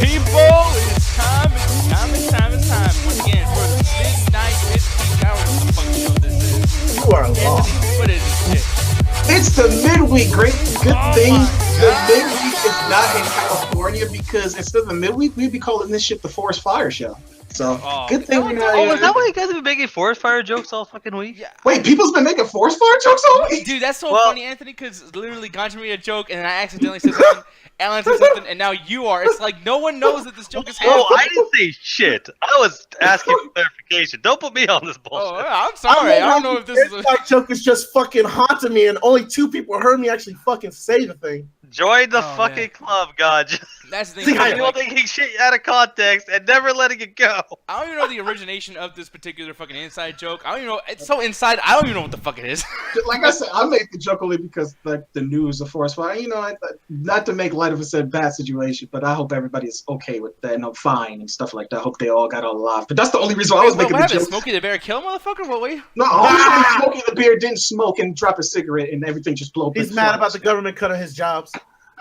People, it's time. Once again, for the midnight midweek hour, what the fuck show this is? You are lost. Anthony, what is this shit? It's the midweek. Good Oh thing my the God. midweek is not in California, because instead of the midweek, we'd be calling this shit the Forest Fire Show. So good thing we're not. Oh, is that why you guys have been making forest fire jokes all fucking week? Yeah. Wait, people's been making Forest Fire jokes all week? Dude, that's so funny, Anthony, because literally Ganji made a joke, and then I accidentally said something, Alan said something, and now you are. It's like no one knows that this joke is happening. Oh, I didn't say shit. I was asking for clarification. Don't put me on this bullshit. Oh, I'm sorry. I don't know if this is a... That joke is just fucking haunting me, and only 2 people heard me actually fucking say the thing. Join the Oh, fucking man. club, God. That's the See, thing. people taking shit out of context and never letting it go. I don't even know the origination of this particular fucking inside joke. I don't even know. It's so inside, I don't even know what the fuck it is. Like I said, I made the joke only because like the news of Forest Fire. Not to make light of a said bad situation, but I hope everybody is okay with that and fine and stuff like that. I hope they all got out alive. But that's the only reason why I was making what the happened? joke. Smokey the Bear kill motherfucker? What way? No, only Smokey the Bear didn't smoke and drop a cigarette and everything just blew up. He's mad about the government cutting his jobs.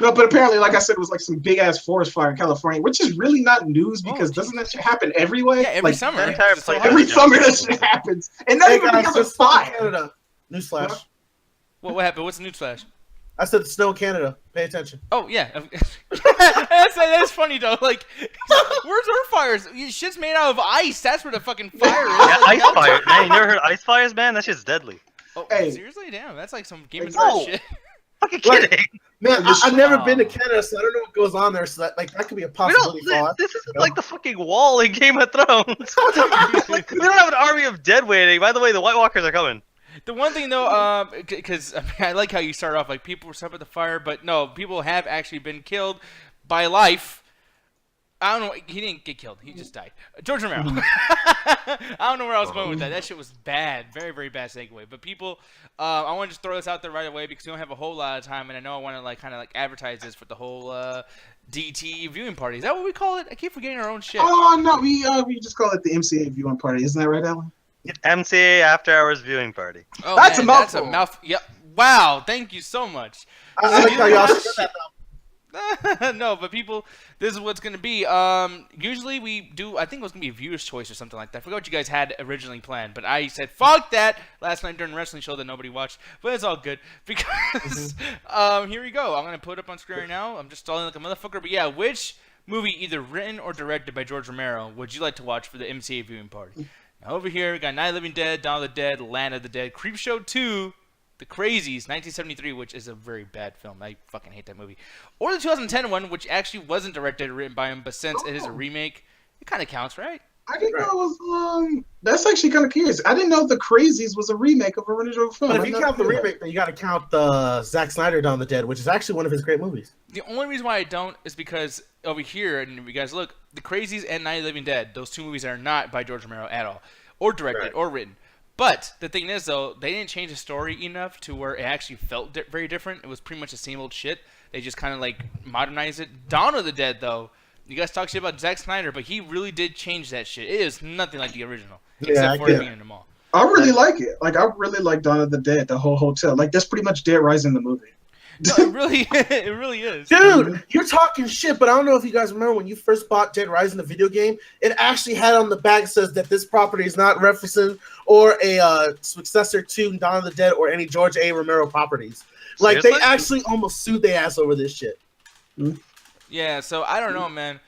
No, but apparently, like I said, it was like some big ass forest fire in California, which is really not news because doesn't that shit happen everywhere? Yeah, every Like, summer. That entire Just so place- Every happens. summer that shit happens, and not Hey even guys, because of just snow in fire. Canada. Newsflash. What happened? What's the newsflash? I said the snow in Canada. Pay attention. Oh, yeah. that's funny, though. Like, where's our fires? Shit's made out of ice. That's where the fucking fire is. Yeah, Like, ice fire. Man, you never heard ice fires, man? That shit's deadly. Oh, Hey. seriously? Damn, that's like some Game of No. Thrones shit. Fucking Like, kidding. Man, Just- I've never been to Canada, so I don't know what goes on there. So that could be a We possibility for don't, us. this isn't like the fucking wall in Game of Thrones. We don't have an army of dead waiting. By the way, the White Walkers are coming. The one thing, though, because I like how you start off, like, people were set up at the fire, but no, people have actually been killed by life. I don't know. He didn't get killed. He just died. George Romero. I don't know where I was going with that. That shit was bad. Very, very bad segue. But people, I want to just throw this out there right away because we don't have a whole lot of time, and I know I want to like kind of like advertise this for the whole DT viewing party. Is that what we call it? I keep forgetting our own shit. Oh no, we just call it the MCA viewing party, isn't that right, Alan? MCA After Hours Viewing Party. Oh, That's a That's a mouthful. mouth. Yep. Wow. Thank you so much. I like how y'all said that though. No, but people, this is what's going to be. Usually we do, I think it was going to be a viewer's choice or something like that. I forgot what you guys had originally planned, but I said, fuck that, last night during the wrestling show that nobody watched. But it's all good, because, here we go. I'm going to put it up on screen right now. I'm just stalling like a motherfucker. But yeah, which movie, either written or directed by George Romero, would you like to watch for the MCA viewing party? Now over here, we got Night of the Living Dead, Dawn of the Dead, Land of the Dead, Creepshow 2, The Crazies, 1973, which is a very bad film. I fucking hate that movie. Or the 2010 one, which actually wasn't directed or written by him, but since it is a remake, it kind of counts, right? I didn't know it was. That's actually kind of curious. I didn't know The Crazies was a remake of a original film. But if I you never count the knew that. remake, then you got to count the Zack Snyder Dawn of the Dead, which is actually one of his great movies. The only reason why I don't is because over here, and if you guys look, The Crazies and Night of the Living Dead, those two movies are not by George Romero at all, or directed, Right. or written. But the thing is, though, they didn't change the story enough to where it actually felt very different. It was pretty much the same old shit. They just kind of like modernized it. Dawn of the Dead, though, you guys talk shit about Zack Snyder, but he really did change that shit. It is nothing like the original, except for it being in the mall. I really like it. Like I really like Dawn of the Dead, the whole hotel. Like that's pretty much Dead Rising the movie. No, it really is. Dude, you're talking shit, but I don't know if you guys remember when you first bought Dead Rising, the video game, it actually had on the back says that this property is not referencing or a successor to Dawn of the Dead or any George A. Romero properties. Like, Seriously? they actually almost sued their ass over this shit. Yeah, so I don't know, man.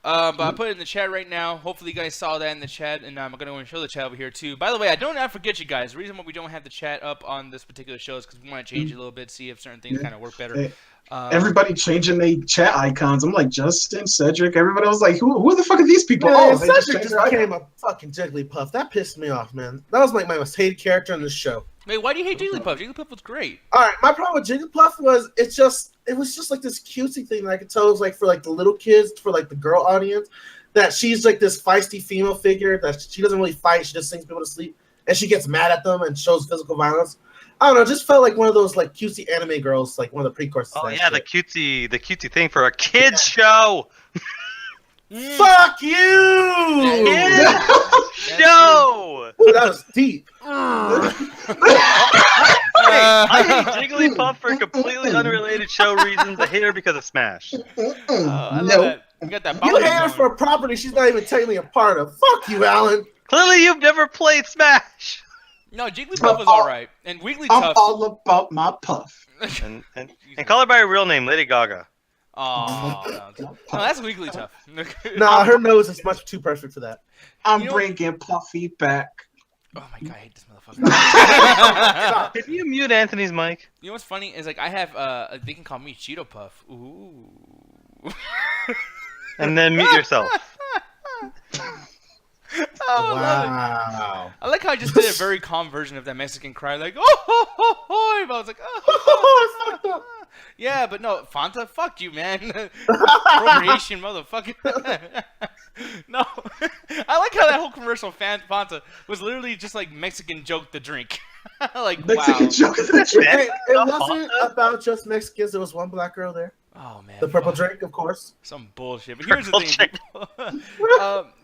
But I put it in the chat right now. Hopefully you guys saw that in the chat, and I'm going to show the chat over here too. By the way, I don't ever forget you guys. The reason why we don't have the chat up on this particular show is because we want to change it a little bit, see if certain things kind of work better. Hey, everybody changing their chat icons. I'm like Justin, Cedric. Everybody was like, who the fuck are these people? Man, They just Cedric changed just their became a fucking Jigglypuff. That pissed me off, man. That was like my most hated character on this show. Wait, why do you hate Jigglypuff? Jigglypuff was great. All right, my problem with Jigglypuff was it was just like this cutesy thing that I could tell it was like for like the little kids, for like the girl audience, that she's like this feisty female figure that she doesn't really fight, she just sings people to sleep, and she gets mad at them and shows physical violence. I don't know, it just felt like one of those like cutesy anime girls, like one of the precursors. Oh to that yeah, shit. the cutesy thing for a kids show. Fuck you! Kids show. Ooh, that was deep. I hate Jigglypuff for completely unrelated show reasons. I hate her because of Smash. I love No. that. We got that. You Bollywood hate her going. for a property she's not even technically a part of. Fuck you, Alan. Clearly, you've never played Smash. No, Jigglypuff was alright, and Wigglytuff. I'm all about my puff. And call her by her real name, Lady Gaga. Oh, no, that's Wigglytuff. Nah, her nose is much too perfect for that. I'm bringing Puffy back. Oh my god, I hate this motherfucker. Can you mute Anthony's mic? You know what's funny is like I have they can call me Cheeto Puff. Ooh. And then mute yourself. Oh, Wow. I like how I just did a very calm version of that Mexican cry, like oh ho ho. I was like I fucked up. yeah, but no, Fanta, fuck you, man. Appropriation, motherfucker. No, I like how that whole commercial Fanta was literally just like Mexican joke the drink. Like Mexican wow. joke of the drink. Hey, it wasn't about just Mexicans. There was one black girl there. Oh man, The purple drink, of course. some bullshit. But here's the thing, people.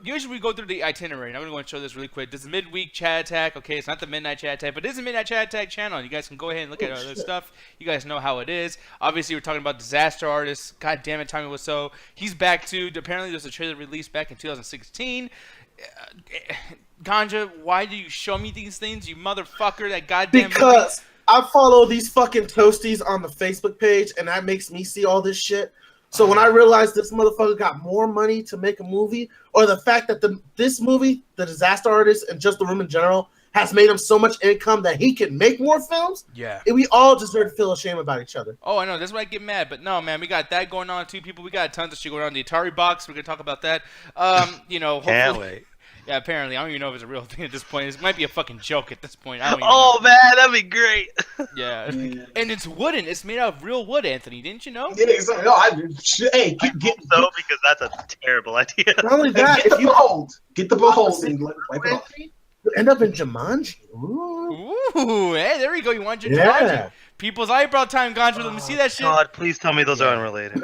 Usually we go through the itinerary, and I'm gonna go and show this really quick. This is midweek chat attack. Okay, it's not the midnight chat attack, but it is a midnight chat attack channel. You guys can go ahead and look at all this stuff. You guys know how it is. Obviously, we're talking about disaster artists. God damn it, Tommy Wiseau. He's back too. Apparently, there's a trailer released back in 2016. Ganja, why do you show me these things, you motherfucker? That goddamn Because I follow these fucking toasties on the Facebook page, and that makes me see all this shit. So when I realized this motherfucker got more money to make a movie, or the fact that this movie, The Disaster Artist, and Just the Room in general, has made him so much income that he can make more films, yeah. and we all deserve to feel ashamed about each other. Oh, I know. That's why I get mad. But no, man, we got that going on too. People, we got tons of shit going on. The Ataribox, we're gonna talk about that. You know, hopefully. Can't wait. Yeah, apparently. I don't even know if it's a real thing at this point. It might be a fucking joke at this point. I don't even Oh know. man, that'd be great. Yeah. And it's wooden. It's made out of real wood, Anthony. Didn't you know? Yeah, exactly. No, hey, get So because that's a terrible idea. Not only that, the if you behold. Get the behold and wipe it off. you end up in Jumanji. Ooh. Ooh, hey, there we go. You want your Yeah. People's eyebrow time, Ganja. Let me see that shit. God, please tell me those are unrelated.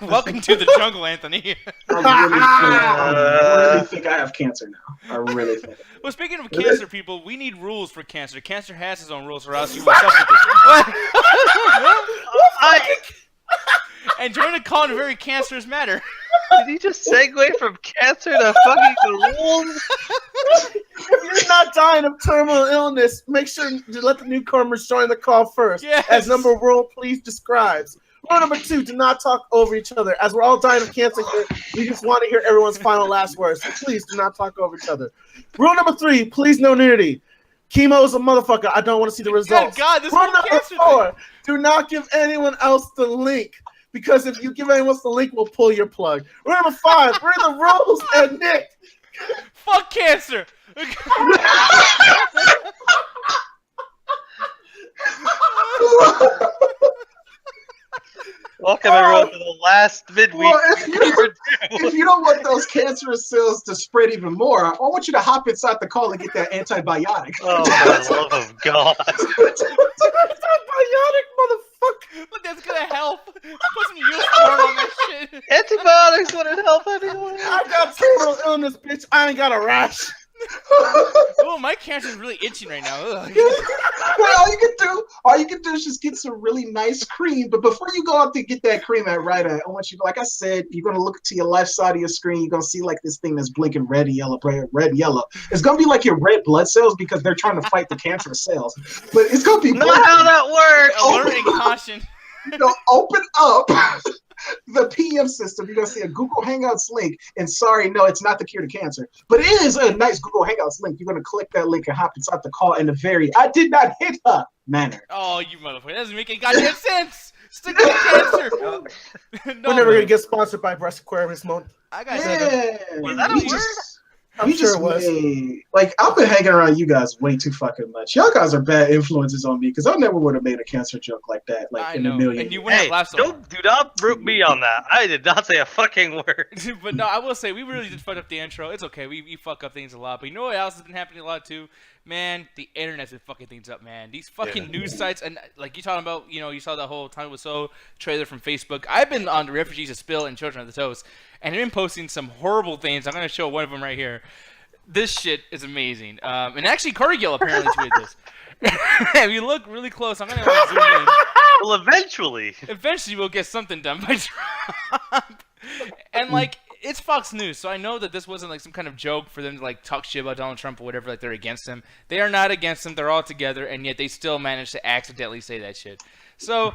Welcome to the jungle, Anthony. I really think I have cancer now. I really think. Well, speaking of cancer, people, we need rules for cancer. Cancer has its own rules, or else you will suffer. What? And join a call in a very cancerous matter. Did he just segue from cancer to fucking rules? If you're not dying of terminal illness, make sure to let the newcomers join the call first. Yes. As number rule, please describes. Rule number 2, do not talk over each other. As we're all dying of cancer here, we just want to hear everyone's final last words. So please do not talk over each other. Rule number 3, please no nudity. Chemo is a motherfucker. I don't want to see the results. God, this Rule whole number cancer 4, do not give anyone else the link. Because if you give anyone else the link, we'll pull your plug. Rule number 5, we're the rules, and Nick. Fuck cancer. Welcome everyone to the last midweek. Well, if you don't want those cancerous cells to spread even more, I want you to hop inside the call and get that antibiotic. Oh, for the love of God. Antibiotic, motherfucker. Look, that's gonna help. Put some Neosporin on that shit. Antibiotics wouldn't help anyone. I got terminal illness, bitch. I ain't got a rash. Oh, my cancer's really itching right now. Ugh. Well, all you can do is just get some really nice cream. But before you go out to get that cream at Rite Aid, I want you, like I said, you're gonna look to your left side of your screen. You're gonna see like this thing that's blinking red and yellow, red and yellow. It's gonna be like your red blood cells because they're trying to fight the cancerous cells. But it's gonna be Not how that works. Alert and caution. open up the PM system. You're gonna see a Google Hangouts link. And sorry, no, it's not the cure to cancer, but it is a nice Google Hangouts link. You're gonna click that link and hop inside the call in a very I did not hit her manner. Oh, you motherfucker. That doesn't make any goddamn sense. Stick with cancer. No, We're never gonna get sponsored by Breast Aquarium this month. I got Was that a word? I'm You sure just it was. made, like, I've been hanging around you guys way too fucking much. Y'all guys are bad influences on me because I never would have made a cancer joke like that, like I in know. a million. And you wouldn't Hey, have laughed so hard. do not root me on that. I did not say a fucking word. But no, I will say we really did fuck up the intro. It's okay. We fuck up things a lot. But you know what else has been happening a lot too? Man, the internet's been fucking things up, man. These fucking news sites, and like you talking about, you know, you saw that whole Time Was So trailer from Facebook. I've been on the Refugees of Spill and Children of the Toast, and they've been posting some horrible things. I'm going to show one of them right here. This shit is amazing. And actually, Cargill apparently tweeted this. If you look really close, I'm going to zoom in. Well, eventually. Eventually, we'll get something done by Trump. And And like, it's Fox News, so I know that this wasn't like some kind of joke for them to like talk shit about Donald Trump or whatever. Like they're against him. They are not against him. They're all together, and yet they still managed to accidentally say that shit. So,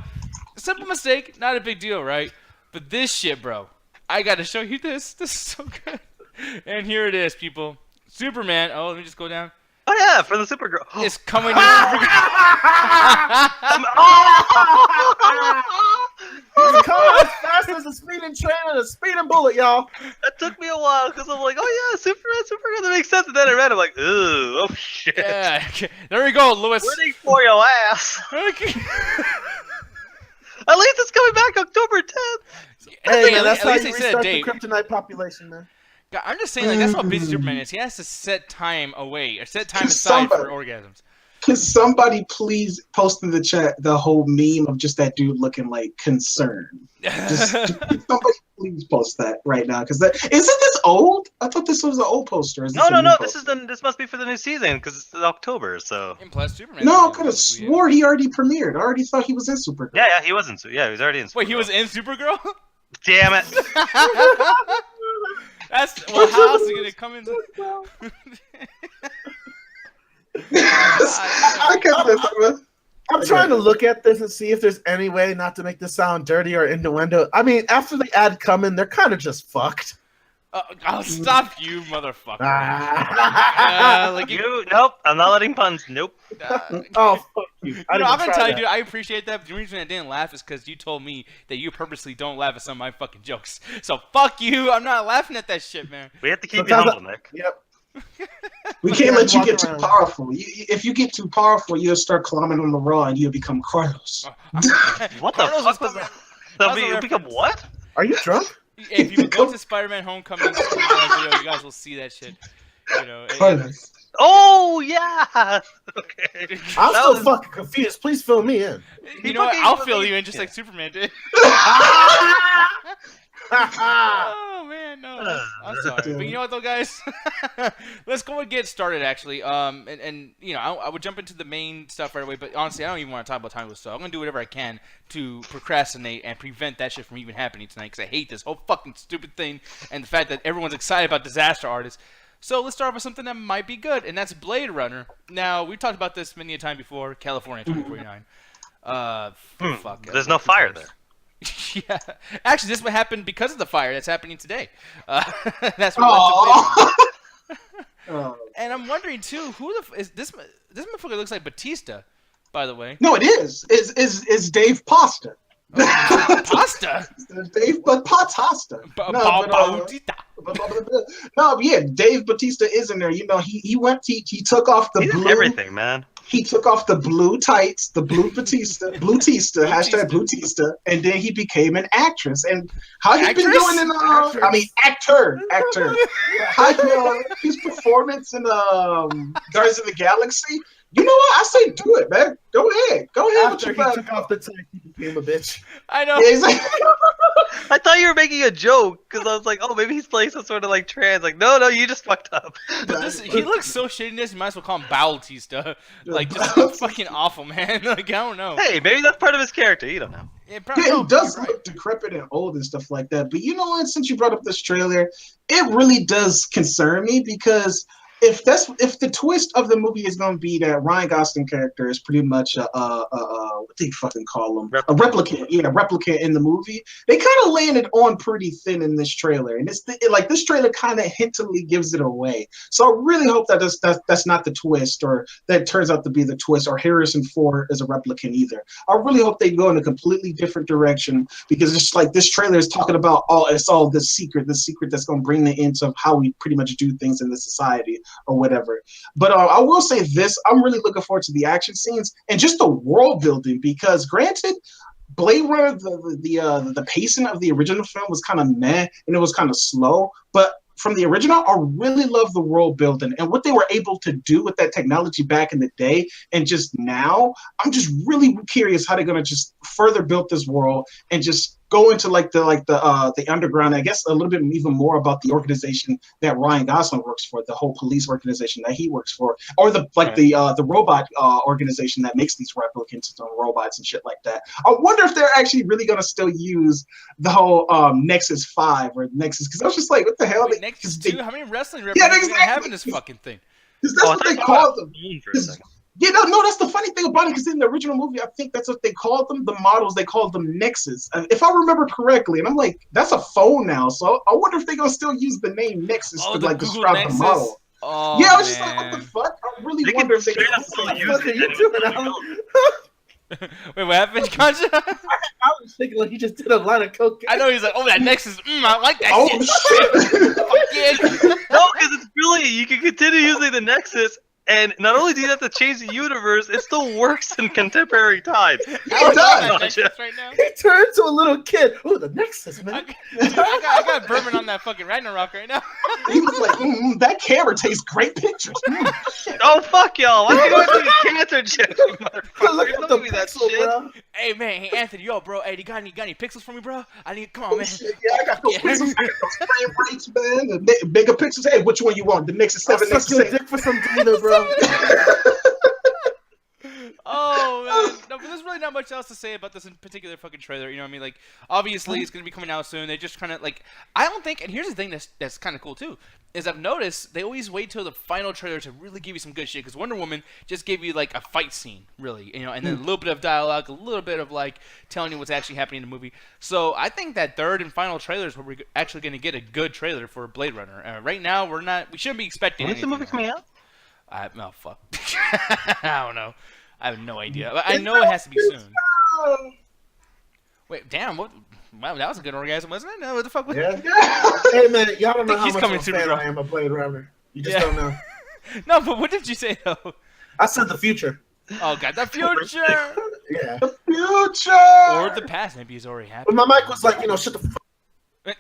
simple mistake, not a big deal, right? But this shit, bro, I gotta show you this. This is so good. And here it is, people. Superman. Oh, let me just go down. Oh yeah, for the Supergirl. It's coming to Supergirl. He's coming as fast as a speeding train and a speeding bullet, y'all. That took me a while because I'm like, oh yeah, Supergirl, that makes sense. And then I read, I'm like, ooh, oh shit. Yeah, okay. There we go, Lewis. Waiting for your ass. Okay. At least it's coming back October 10th. Hey, man, that's at how least you they said a restart the date. kryptonite population, man. God, I'm just saying, like, that's how busy Superman is. He has to set time away, or set time Can aside for somebody- orgasms. Can somebody please post in the chat the whole meme of just that dude looking like concerned? Just somebody please post that right now, because isn't this old? I thought this was an old poster. Is this No, a new this this must be for the new season because it's October, so. And plus, Superman. No, I could have swore he already premiered. I already thought he was in Supergirl. Yeah, he wasn't. Yeah, he was already in. Wait, he Supergirl. was in Supergirl? Damn it! That's well. How else is he gonna come in? I kept this. I'm trying to look at this and see if there's any way not to make this sound dirty or innuendo. I mean, after the ad come in, they're kind of just fucked. I'll stop you, motherfucker. Like Nope, I'm not letting puns. Nope. Oh, fuck you. I'm gonna tell you, dude, I appreciate that, but the reason I didn't laugh is because you told me that you purposely don't laugh at some of my fucking jokes. So fuck you, I'm not laughing at that shit, man. We have to keep you humble, Nick. Yep. We can't let you get too around. powerful. If you get too powerful, you'll start climbing on the raw and you'll become Carlos. What the Carlos was fuck was coming- that? was a You become reference. what? Are you drunk? If you go to Spider-Man Homecoming video, you guys will see that shit. You know, Carlos. Oh yeah. Okay. I'm That still was- fucking confused. Please fill me in. you know what? fucking- I'll fill you in just like Superman did. Oh man, no, I'm sorry, but you know what though, guys? Let's go and get started. Actually, and you know, I would jump into the main stuff right away. But honestly, I don't even want to talk about timeless stuff. I'm gonna do whatever I can to procrastinate and prevent that shit from even happening tonight because I hate this whole fucking stupid thing and the fact that everyone's excited about Disaster Artist. So let's start with something that might be good, and that's Blade Runner. Now we've talked about this many a time before. California 2049. Fuck. There's no fire there. Yeah, actually, this would happen because of the fire that's happening today. That's what led to Blade Runner. Oh. And I'm wondering too, who is this? This motherfucker looks like Batista, by the way. No, it is. It's Dave Pasta. Pasta. Dave Batista. No, yeah, Dave Batista is in there. You know, he took off the He did blue. everything, man. He took off the blue tights, the blue Batista, Blutista, hashtag Blutista, and then he became an actress. And how he been Actress? doing in I mean actor. How his performance in Guardians of the Galaxy. You know what? I say do it, man. Go ahead. After he took off the tights, he became a bitch. I know. Yeah, he's like, I thought you were making a joke because I was like, oh, maybe he's playing some sort of like trans. Like, no, you just fucked up. But he looks so shitty in this. You might as well call him Bautista. Like, just fucking awful, man. Like, I don't know. Hey, maybe that's part of his character. You don't know. Yeah, he does look decrepit and old and stuff like that. But you know what? Since you brought up this trailer, it really does concern me because if the twist of the movie is going to be that Ryan Gosling character is pretty much what do you fucking call him? A replicant. Yeah, a replicant in the movie. They kind of laying it on pretty thin in this trailer, and this trailer kind of hintily gives it away. So I really hope that that's not the twist, or that turns out to be the twist, or Harrison Ford is a replicant either. I really hope they go in a completely different direction because it's like this trailer is talking about all this secret that's going to bring the end of how we pretty much do things in this society or whatever. But I will say this: I'm really looking forward to the action scenes and just the world building. Because granted, Blade Runner, the pacing of the original film was kind of meh and it was kind of slow. But from the original, I really love the world building and what they were able to do with that technology back in the day. And just now, I'm just really curious how they're going to just further build this world and just go into the underground. I guess a little bit even more about the organization that Ryan Gosling works for, the whole police organization that he works for, or the robot organization that makes these replicants and robots and shit like that. I wonder if they're actually really gonna still use the whole Nexus 5 or Nexus, because I was just like, what the hell? Wait, Nexus 2? How many wrestling references are they have in this fucking thing? Because that's what they called them. Yeah, no, that's the funny thing about it, because in the original movie, I think that's what they called them, the models, they called them Nexus. And if I remember correctly, and I'm like, that's a phone now, so I wonder if they're going to still use the name Nexus to like Google describe Nexus? the model. Oh, yeah, I was just man. like, what the fuck? I really wonder if they're going to still use What are you doing, Alan? Wait, what happened, Concha? I was thinking like you just did a line of cocaine. I know he's like, oh, that Nexus, I like that Oh, shit. shit. Fuck yeah. No, because it's brilliant. You can continue using the Nexus, and not only do you have to change the universe, it still works in contemporary times. It I does. like that Nexus right now. He turned to a little kid. Ooh, the Nexus, man. I got Berman on that fucking Ragnarok right now. He was like, that camera takes great pictures. Oh, fuck y'all. Why do you do this cancer shit, you motherfucker? Look at Don't the give me that pixel, shit. bro. Hey, man, hey, Anthony, yo, bro, hey, you got any pixels for me, bro? Come on, Oh, man. shit, yeah, I got those pixels. I got those frame rates, man. The bigger pixels. Hey, which one you want? The Nexus I'll 7, suck Nexus your 8. dick for some data, bro. Oh, man. No, but there's really not much else to say about this in particular fucking trailer. You know what I mean? Like, obviously, it's going to be coming out soon. They just kind of, like, I don't think, and here's the thing that's kind of cool, too, is I've noticed they always wait till the final trailer to really give you some good shit, because Wonder Woman just gave you, like, a fight scene, really, you know, and then a little bit of dialogue, a little bit of, like, telling you what's actually happening in the movie. So I think that third and final trailer is where we're actually going to get a good trailer for Blade Runner. Right now, we shouldn't be expecting When's the movie coming out? Oh, fuck. I don't know. I have no idea. But I know it has to be soon. Wait, damn, what? Wow, that was a good orgasm, wasn't it? No, what the fuck was Yeah. Hey, man, y'all don't know how He's much coming of a to me, fan bro. I am of Blade Runner. You just Yeah. don't know. No, but what did you say, though? I said the future. Oh, God, the future! Yeah. The future! Or the past, maybe it's already But happened. my mic was like, shut the fuck.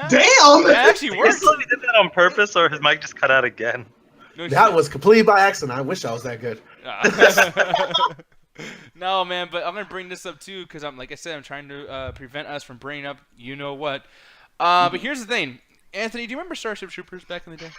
Damn! That actually He works. did that on purpose, or his mic just cut out again. No That shit. was completely by accident. I wish I was that good. No, man, but I'm gonna bring this up too, because like I said, I'm trying to prevent us from bringing up you know what. But here's the thing, Anthony, do you remember Starship Troopers back in the day?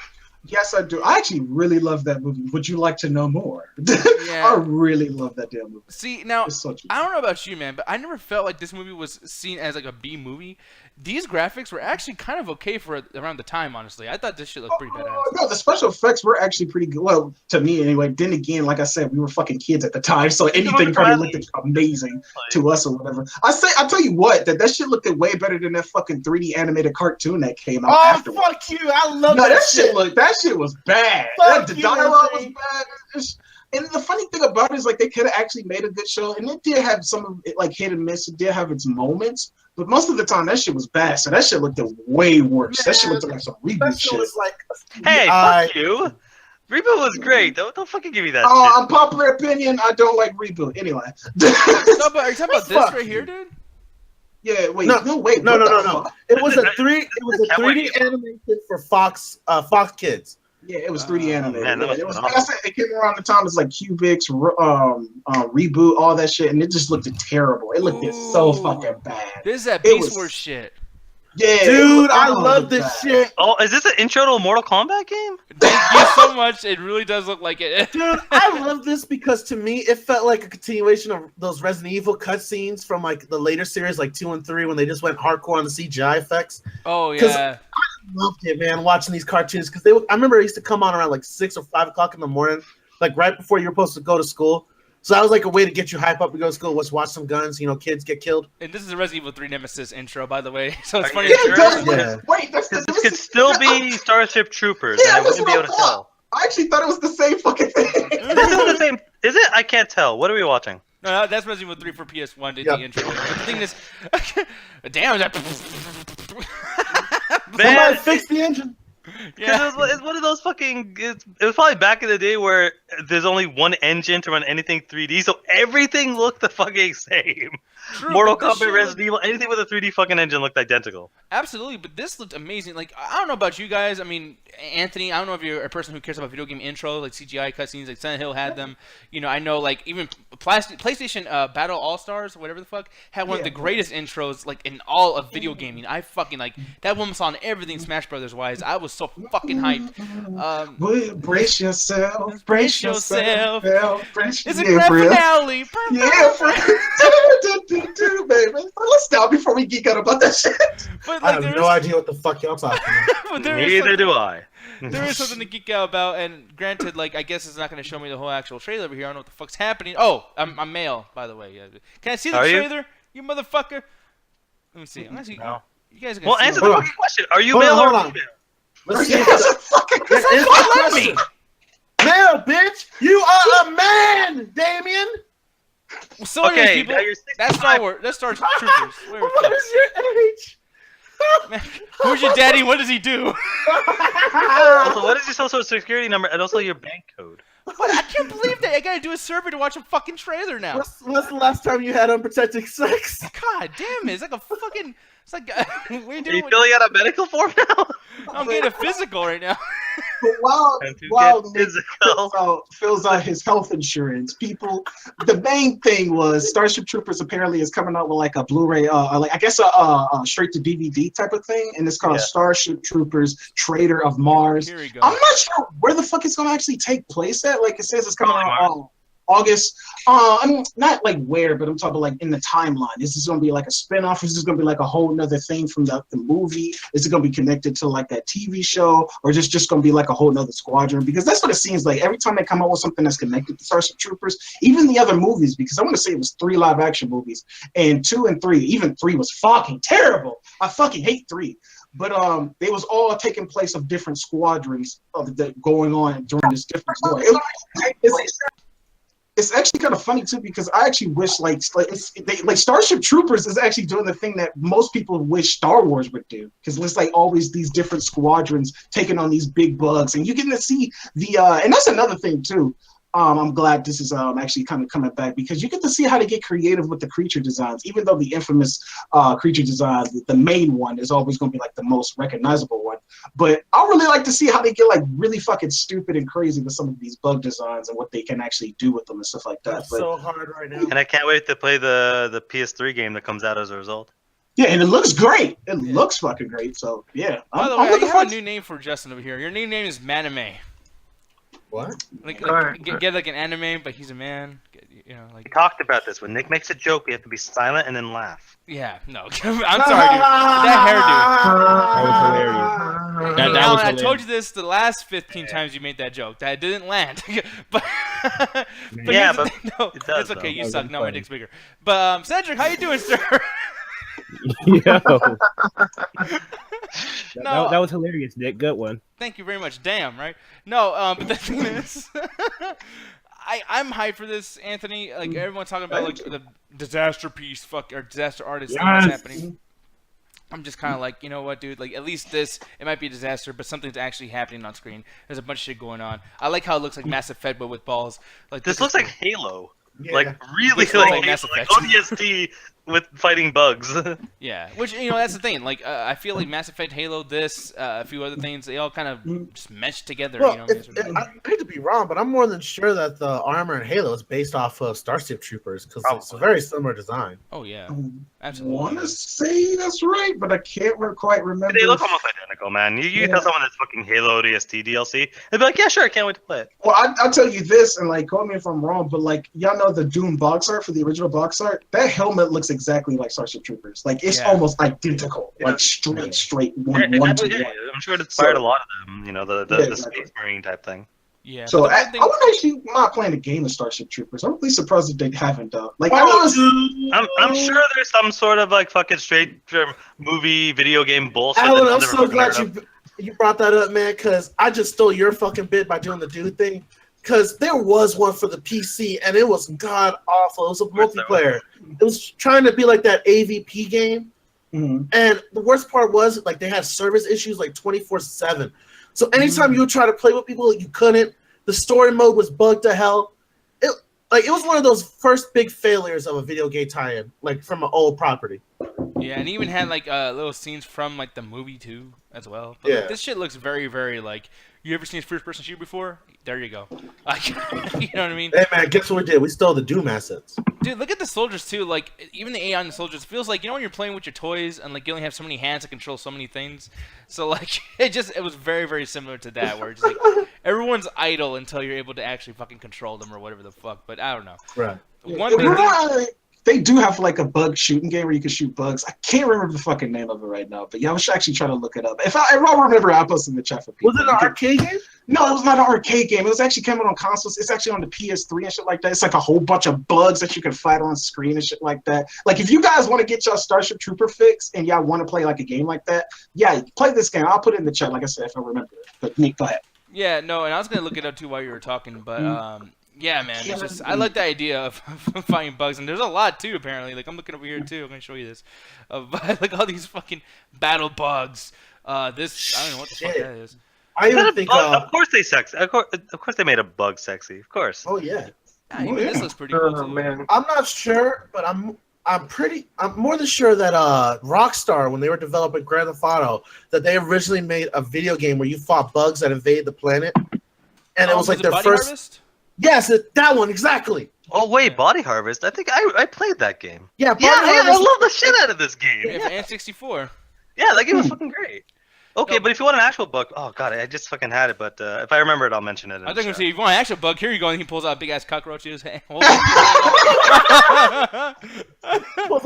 Yes, I do. I actually really love that movie. Would you like to know more? Yeah. I really love that damn movie. See, now It's so cute. I don't know about you, man, but I never felt like this movie was seen as like a B movie. These graphics were actually kind of okay for around the time, honestly. I thought this shit looked pretty badass. No, the special effects were actually pretty good. Well, to me anyway. Then again, like I said, we were fucking kids at the time, so anything probably looked amazing to us or whatever. I tell you what, that shit looked way better than that fucking 3D animated cartoon that came out Oh, afterwards. fuck you. I love No, that that shit was bad. Fuck The you, dialogue was Anthony. bad. And the funny thing about it is, like, they could have actually made a good show, and it did have some of it, like, hit and miss. It did have its moments, but most of the time, that shit was bad. So that shit looked way worse. That shit looked like some reboot That shit shit. was like, Hey, I- fuck you. Reboot was great. Don't fucking give me that Oh, shit. unpopular opinion, I don't like reboot. Anyway. No, but are you talking about this Fuck right here, you. dude? Yeah, wait, No, no, wait. no, what no, the no, no. fuck? It was a 3D Cowboy animation for Fox Kids. Yeah, it was 3D animated. man, that Yeah, must it have was, been like I said, it came around the time it's like Cubics, reboot, all that shit, and it just looked terrible. It looked so Ooh. fucking bad. This is that It Beast was- Wars shit. Yeah, it Dude, looked- I oh, it love looked this bad. shit. Oh, is this an intro to a Mortal Kombat game? Thank you so much. It really does look like it. Dude, I love this because to me it felt like a continuation of those Resident Evil cutscenes from like the later series, like 2 and 3, when they just went hardcore on the CGI effects. Oh, 'Cause- yeah. loved it, man, watching these cartoons because they. I remember it used to come on around like 6 or 5 o'clock in the morning, like right before you were supposed to go to school. So that was like a way to get you hype up to go to school. Let's watch some guns, kids get killed. And this is a Resident Evil 3 Nemesis intro, by the way. So it's Are funny. you that sure? you're- Yeah. Wait, that's This could still be Starship Troopers, Yeah, and I that's wouldn't be what able I to thought. tell. I actually thought it was the same fucking thing. This is the same. Is it? I can't tell. What are we watching? No, that's Resident Evil 3 for PS1, did Yep. the intro. But the thing is, damn, that. Man, Somebody fix the engine. Because it's one of those fucking. It was probably back in the day where there's only one engine to run anything 3D, so everything looked the fucking same. True, Mortal but this shit Kombat, Resident Evil, anything with a 3D fucking engine looked identical. Absolutely, but this looked amazing. Like, I don't know about you guys. I mean, Anthony, I don't know if you're a person who cares about video game intro, like CGI cutscenes, like Silent Hill had them. You know, I know, like, even PlayStation Battle All-Stars, whatever the fuck, had one of the greatest intros, like, in all of video gaming. I fucking, like, that one was on everything Smash Brothers-wise. I was so fucking hyped. Brace yourself. Brace yourself. It's a grand finale. Yeah, baby. Let's stop before we geek out about that shit. But, I like, have no idea what the fuck y'all talking about. Neither do I. There is something to geek out about, and granted, like, I guess it's not going to show me the whole actual trailer over here. I don't know what the fuck's happening. Oh, I'm male, by the way. Can I see the trailer, you motherfucker? Let me see. Unless you guys are going to see answer the fucking question. Are you male or female? Let's see. Let me! Male, bitch! You are a man, Damien! Well, so Okay, people, now you're 65. that's Star Wars. That's Starship Troopers. What is your age? Man, who's your daddy? What does he do? Also, what is your social security number and also your bank code? But I can't believe that. I gotta do a survey to watch a fucking trailer now. What's the last time you had unprotected sex? God damn it. It's like a fucking... It's like... what are you Are you doing? filling out a medical form now? I'm getting a physical right now. But while Nick physical. fills out his health insurance, people, the main thing was Starship Troopers apparently is coming out with like a Blu-ray, like I guess a straight to DVD type of thing, and it's called Starship Troopers Trader of Mars. Here we go. I'm not sure where the fuck it's gonna actually take place at. Like it says it's coming out August. I mean, not like where, but I'm talking like in the timeline. Is this going to be like a spinoff? Is this going to be like a whole nother thing from the movie? Is it going to be connected to like that TV show? Or is this just going to be like a whole nother squadron? Because that's what it seems like. Every time they come out with something that's connected to Starship Troopers, even the other movies, because I want to say it was 3 live action movies, and 2 and 3, even 3 was fucking terrible. I fucking hate 3. But they was all taking place of different squadrons going on during this different story. It's actually kind of funny too, because I actually wish like Starship Troopers is actually doing the thing that most people wish Star Wars would do, because it's like always these different squadrons taking on these big bugs, and you get to see the and that's another thing too. I'm glad this is actually kind of coming back, because you get to see how to get creative with the creature designs, even though the infamous creature design, the main one, is always going to be like the most recognizable one. But I really like to see how they get like really fucking stupid and crazy with some of these bug designs and what they can actually do with them and stuff like that. That's so hard right now. And I can't wait to play the PS3 game that comes out as a result. Yeah, and it looks great. It looks fucking great. So yeah. By the way, you have a new name for Justin over here. Your new name is Manime. What? Like get like an anime, but he's a man. You know, like. We talked about this. When Nick makes a joke, we have to be silent and then laugh. Yeah, no. I'm sorry, dude. That That was hilarious. That was I hilarious. told you this the last 15 times you made that joke. That didn't land. but Yeah, here's but the- no, it does, it's okay. though. You That suck. was No, my funny. dick's bigger. But Cedric, how you doing, sir? Yo. No. That was hilarious, Nick. Good one. Thank you very much. Damn, right? No, but the thing is, I'm hyped for this, Anthony. Like everyone's talking about like the disaster piece, or disaster artist thing that's happening. I'm just kind of like, you know what, dude? Like at least this, it might be a disaster, but something's actually happening on screen. There's a bunch of shit going on. I like how it looks like Mass Effect, but with balls. Like This looks like Halo. Yeah. Like really This looks like like Mass Halo, like Effect. ODST with fighting bugs. Yeah, which that's the thing. Like I feel like Mass Effect, Halo, this, a few other things, they all kind of just mesh together. Well, You know, I hate to be wrong, but I'm more than sure that the armor in Halo is based off of Starship Troopers, because it's a very similar design. oh yeah, I absolutely. want to say that's right, but I can't quite remember. They look almost identical, man. You tell someone that's fucking Halo ODST DLC, they'd be like, yeah, sure, I can't wait to play it. Well, I'll tell you this, and like, call me if I'm wrong, but like, y'all know the Doom box art for the original box art? That helmet looks exactly like Starship Troopers. Like, it's almost identical. Like, straight one to one. I'm sure it inspired a lot of them. You know, the Space Marine type thing. Yeah. So but the I good thing- would actually not playing a game of Starship Troopers. I'm really surprised that they haven't though. Like, I'm sure there's some sort of like fucking straight from movie, video game bullshit. Alan, that I'm I've so never glad heard of. you brought that up, man, because I just stole your fucking bit by doing the dude thing. Because there was one for the PC, and it was god awful. It was a multiplayer. It was trying to be like that AVP game, Mhm. And the worst part was like they had service issues like 24/7. So anytime you would try to play with people, you couldn't. The story mode was bugged to hell. It was one of those first big failures of a video game tie-in, like from an old property. Yeah, and even had like little scenes from like the movie too, as well. But, like, this shit looks very, very like. You ever seen a first-person shooter before? There you go. Like, you know what I mean? Hey man, guess what we did? We stole the Doom assets. Dude, look at the soldiers too. Like, even the AI on the soldiers feels like, you know when you're playing with your toys and like you only have so many hands to control so many things. So like it was very, very similar to that, where it's like everyone's idle until you're able to actually fucking control them or whatever the fuck. But I don't know. Right. One big thing. They do have like a bug shooting game where you can shoot bugs. I can't remember the fucking name of it right now, but yeah, I was actually trying to look it up. If I remember, I'll post in the chat for people. Was it an arcade game? No, it was not an arcade game. It was actually coming on consoles. It's actually on the PS3 and shit like that. It's like a whole bunch of bugs that you can fight on screen and shit like that. Like if you guys want to get your Starship Trooper fix and y'all want to play like a game like that, yeah, play this game. I'll put it in the chat, like I said, if I remember it. But Nick, go ahead. Yeah, no, and I was gonna look it up too while you were talking, but yeah, man, it's just I like the idea of finding bugs, and there's a lot too. Apparently, like I'm looking over here too. I'm gonna show you this, like all these fucking battle bugs. This I don't know what the fuck that is. I even think. Of course they sexy. Of course they made a bug sexy. Of course. Oh yeah. Yeah, even this looks pretty cool too. Man. I'm not sure, but I'm more than sure that Rockstar, when they were developing Grand Theft Auto, that they originally made a video game where you fought bugs that invade the planet, and it was like their Body first. Harvest? Yes, that one exactly. Oh wait, Body Harvest. I think I played that game. Yeah, Body I Harvest. love the shit out of this game. Yeah, for N64. Yeah, that game was fucking great. Okay, No, but if you want an actual bug, oh god, I just fucking had it. But if I remember it, I'll mention it. I think if you want an actual bug, here you go, and he pulls out big ass cockroaches. Pulls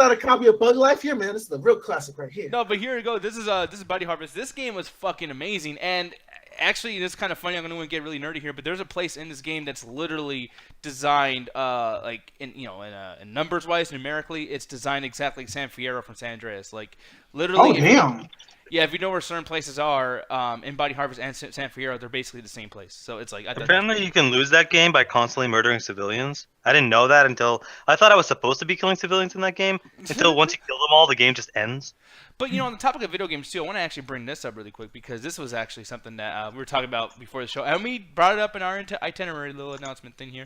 out a copy of Bug Life here, man. This is the real classic right here. No, but here you go. This is Body Harvest. This game was fucking amazing, and actually, it's kind of funny. I'm gonna get really nerdy here, but there's a place in this game that's literally designed, like in numbers wise, numerically, it's designed exactly like San Fierro from San Andreas. Like literally. Oh damn. Yeah, if you know where certain places are, in Body Harvest and San Fierro, they're basically the same place. So it's like apparently you can lose that game by constantly murdering civilians. I didn't know that until I thought I was supposed to be killing civilians in that game. Until once you kill them all, the game just ends. But on the topic of video games too, I want to actually bring this up really quick because this was actually something that we were talking about before the show, and we brought it up in our itinerary little announcement thing here.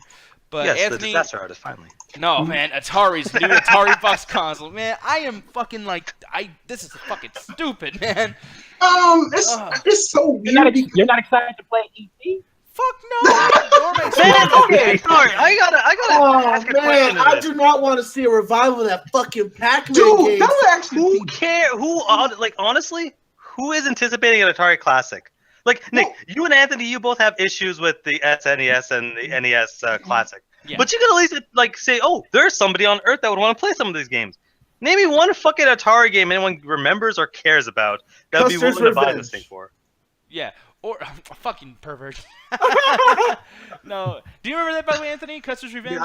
But yes, Anthony, the disaster artist finally. No, man, Atari's new Ataribox console, man. I am fucking like, this is fucking stupid, man. It's so weird. You're not excited to play ET? Fuck no. Okay, sorry. I gotta ask a question. I do not want to see a revival of that fucking Pac-Man Dude, game. that would actually Who care? Like honestly, who is anticipating an Atari Classic? Like Nick, you and Anthony, you both have issues with the SNES and the NES Classic. Yeah. But you can at least like say, oh, there's somebody on Earth that would want to play some of these games. Name me one fucking Atari game anyone remembers or cares about that would be willing to buy this thing for. Yeah, or fucking pervert. No, do you remember that by the way, Anthony? Custer's Revenge.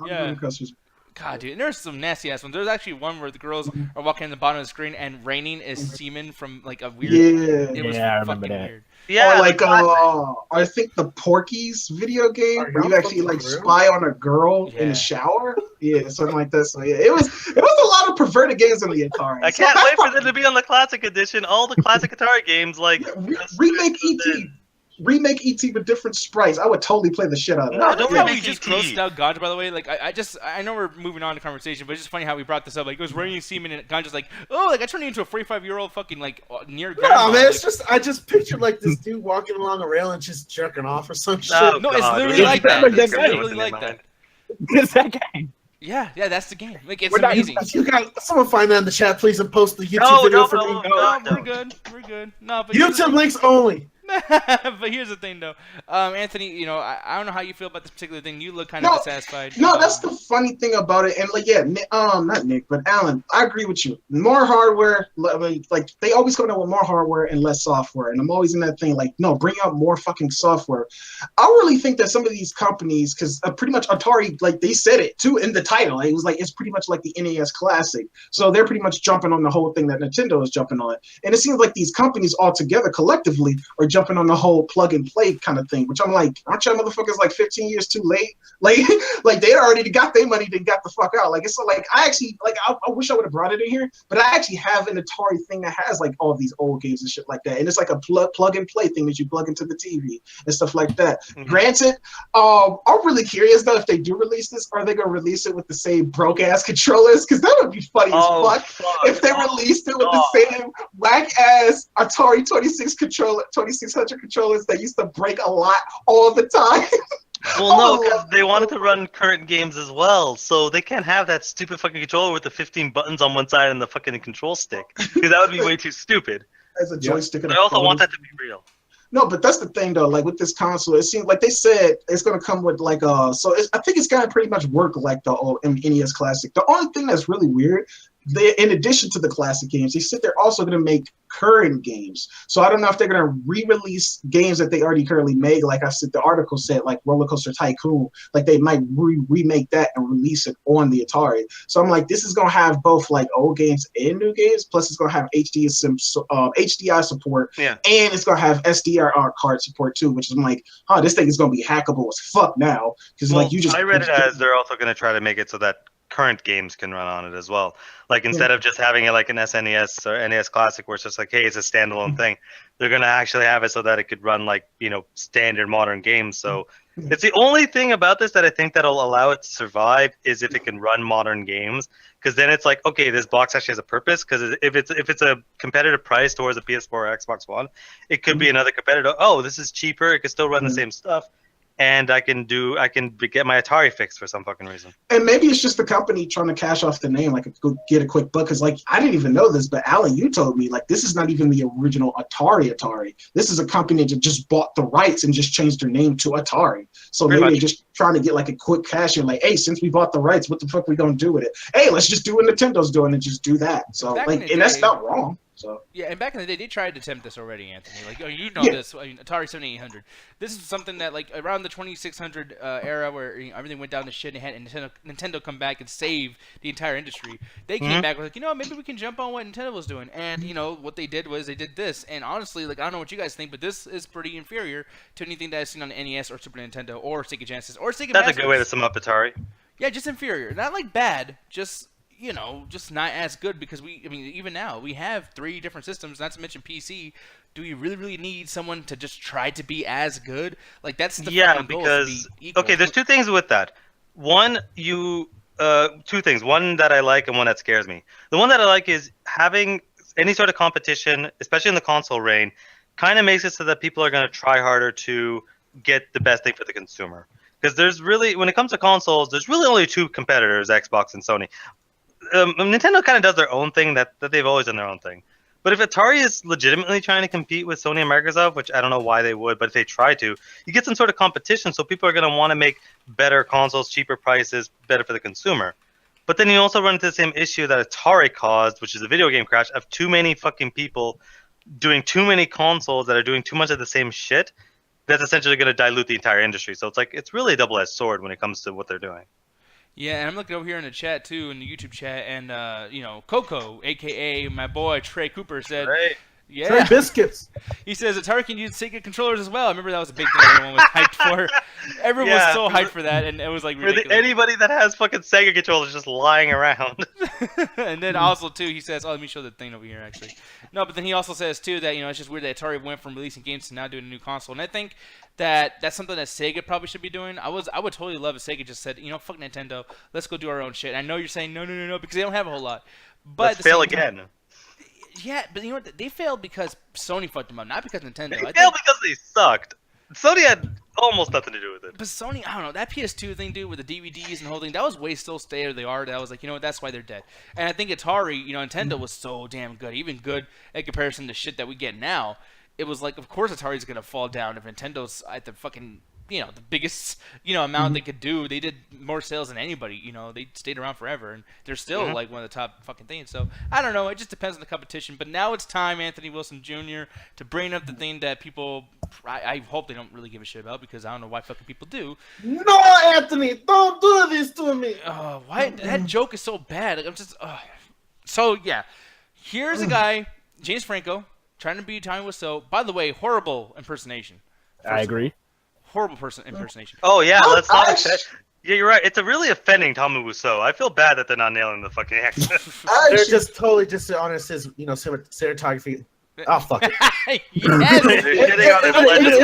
I remember Custer's. God, dude, and there's some nasty ass ones. There's actually one where the girls are walking in the bottom of the screen and raining is semen from like a weird. Yeah. It was Yeah, I remember fucking that. weird. Yeah, Or like I think the Porky's video game where you actually like spy on a girl in Yeah. the shower. Yeah, something like that. So yeah, it was a lot of perverted games on the Atari. I can't wait for them to be on the Classic Edition. All the classic Atari games, like Remake ET. Remake ET with different sprites. I would totally play the shit out of No, that. don't How we remake just ET. grossed out Ganja, by the way. Like, I know we're moving on to conversation, but it's just funny how we brought this up. Like, it was raining semen, and Ganja's like, oh, like I turned into a 45-year-old fucking like near grandma. No, man, like, it's just I just pictured like this dude walking along a rail and just jerking off or some shit. Oh, No, it's God, literally really like bad. that. It's What's literally in like your that. mind? It's that game. Yeah, that's the game. Like, it's We're not- amazing. You got someone find that in the chat, please, and post the YouTube No, video no, for no, me. no. We're good. We're good. No, but here's the YouTube links only. but here's the thing, though, Anthony. I don't know how you feel about this particular thing. You look kind of dissatisfied. No, that's the funny thing about it. And like, yeah, not Nick, but Alan, I agree with you. More hardware, like they always come out with more hardware and less software. And I'm always in that thing, like, no, bring out more fucking software. I really think that some of these companies, because pretty much Atari, like they said it too in the title. It was like it's pretty much like the NES Classic. So they're pretty much jumping on the whole thing that Nintendo is jumping on. And it seems like these companies all together collectively are jumping jumping on the whole plug and play kind of thing, which I'm like, aren't y'all motherfuckers like 15 years too late? Like, like they already got their money, then got the fuck out. Like, it's like I actually like I wish I would have brought it in here, but I actually have an Atari thing that has like all these old games and shit like that, and it's like a plug and play thing that you plug into the TV and stuff like that. Granted, I'm really curious though if they do release this, are they gonna release it with the same broke ass controllers? Because that would be funny as fuck if they released it with the same whack ass Atari 2600 controllers that used to break a lot all the time. Well, no, because they wanted to run current games as well, so they can't have that stupid fucking controller with the 15 buttons on one side and the fucking control stick, because that would be way too stupid. As a joystick. But I also want that to be real. No, but that's the thing though. Like with this console, it seems like they said it's gonna come with like I think it's gonna pretty much work like the old NES Classic. The only thing that's really weird, in addition to the classic games, they said they're also gonna make current games. So I don't know if they're gonna re-release games that they already currently made. Like I said, the article said like Roller Coaster Tycoon, like they might remake that and release it on the Atari. So I'm like, this is gonna have both like old games and new games. Plus, it's gonna have HDI support, and it's gonna have SDR card support too. Which is I'm like, this thing is gonna be hackable as fuck now. Because like you just, I read it as they're also gonna try to make it so that current games can run on it as well. Like instead of just having it like an SNES or NES Classic where it's just like, hey, it's a standalone thing, they're going to actually have it so that it could run like, standard modern games. So it's the only thing about this that I think that'll allow it to survive is if it can run modern games, because then it's like, okay, this box actually has a purpose, because if it's a competitive price towards a PS4 or Xbox One, it could be another competitor. Oh, this is cheaper, it could still run the same stuff. And I can get my Atari fixed for some fucking reason. And maybe it's just the company trying to cash off the name, like go get a quick buck. Because like I didn't even know this, but Alan, you told me like this is not even the original Atari. This is a company that just bought the rights and just changed their name to Atari. So maybe they're just trying to get like a quick cash in. Like, hey, since we bought the rights, what the fuck we gonna do with it? Hey, let's just do what Nintendo's doing and just do that. So that's not wrong. So. Yeah, and back in the day, they tried to attempt this already, Anthony. Like, this. I mean, Atari 7800. This is something that, like, around the 2600 era where everything went down to shit and had Nintendo come back and save the entire industry, they came back with, like, maybe we can jump on what Nintendo was doing. And, what they did was they did this. And honestly, like, I don't know what you guys think, but this is pretty inferior to anything that I've seen on the NES or Super Nintendo or Sega Genesis or Sega That's Masters. a good way to sum up Atari. Yeah, just inferior. Not, like, bad. Just not as good, because even now we have 3 different systems, not to mention PC. Do we really need someone to just try to be as good? Like, that's the fucking goal, because to be equal. Okay, there's 2 things with that. One, 2 things. One that I like and one that scares me. The one that I like is having any sort of competition, especially in the console reign, kind of makes it so that people are going to try harder to get the best thing for the consumer. Because there's really, when it comes to consoles, there's really only 2 competitors, Xbox and Sony. Nintendo kind of does their own thing that they've always done their own thing. But if Atari is legitimately trying to compete with Sony and Microsoft, which I don't know why they would, but if they try to, you get some sort of competition, so people are going to want to make better consoles, cheaper prices, better for the consumer. But then you also run into the same issue that Atari caused, which is a video game crash of too many fucking people doing too many consoles that are doing too much of the same shit. That's essentially going to dilute the entire industry. So it's really a double-edged sword when it comes to what they're doing. Yeah, and I'm looking over here in the chat too, in the YouTube chat, and Coco, aka my boy Trey Cooper, said, "Yeah, Trey Biscuits." He says Atari can use Sega controllers as well. I remember that was a big thing everyone was hyped for. Everyone was so hyped for that, and it was like ridiculous. Anybody that has fucking Sega controllers just lying around. And then also too, he says, "Oh, let me show the thing over here actually." No, but then he also says too that it's just weird that Atari went from releasing games to now doing a new console, and I think that's something that Sega probably should be doing. I would totally love if Sega just said, fuck Nintendo, let's go do our own shit. And I know you're saying no, because they don't have a whole lot. But let's fail again. Yeah, but you know what? They failed because Sony fucked them up, not because Nintendo. They failed because they sucked. Sony had almost nothing to do with it. But Sony, I don't know, that PS2 thing, dude, with the DVDs and the whole thing, that was way still state of the art. I was like, that's why they're dead. And I think Atari, Nintendo was so damn good, even good in comparison to shit that we get now. It was like, of course Atari's going to fall down if Nintendo's at the fucking, the biggest, amount they could do. They did more sales than anybody, they stayed around forever, and they're still, like, one of the top fucking things. So, I don't know, it just depends on the competition. But now it's time, Anthony Wilson Jr., to bring up the thing that people, I hope they don't really give a shit about, because I don't know why fucking people do. No, Anthony, don't do this to me. Why? That joke is so bad. Like, I'm just, So, yeah, here's a guy, James Franco, trying to be Tommy Wiseau. By the way, horrible impersonation. I agree. Horrible impersonation. Oh yeah, let's I- not. Yeah, you're right. It's a really offending Tommy Wiseau. I feel bad that they're not nailing the fucking accent. I They're actually- just totally dishonest his, cinematography. Oh fuck it. Yes. They're shitting on his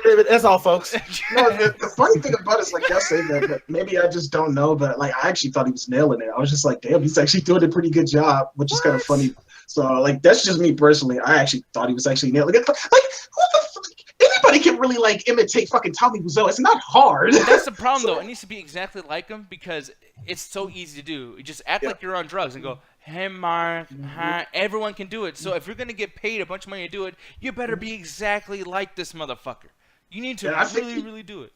legend. That's all, folks. No, the funny thing about it is, like y'all say that, but maybe I just don't know. But like, I actually thought he was nailing it. I was just like, damn, he's actually doing a pretty good job, which is kind of funny. So like, that's just me personally. I actually thought he was actually nailing it. Like, who the fuck? Anybody can really like imitate fucking Tommy Wiseau. It's not hard. That's the problem, though. It needs to be exactly like him because it's so easy to do. You just act like you're on drugs and go, "Hey, Mark." Hi. Everyone can do it. So if you're gonna get paid a bunch of money to do it, you better be exactly like this motherfucker. You need to Yeah, I think really do it.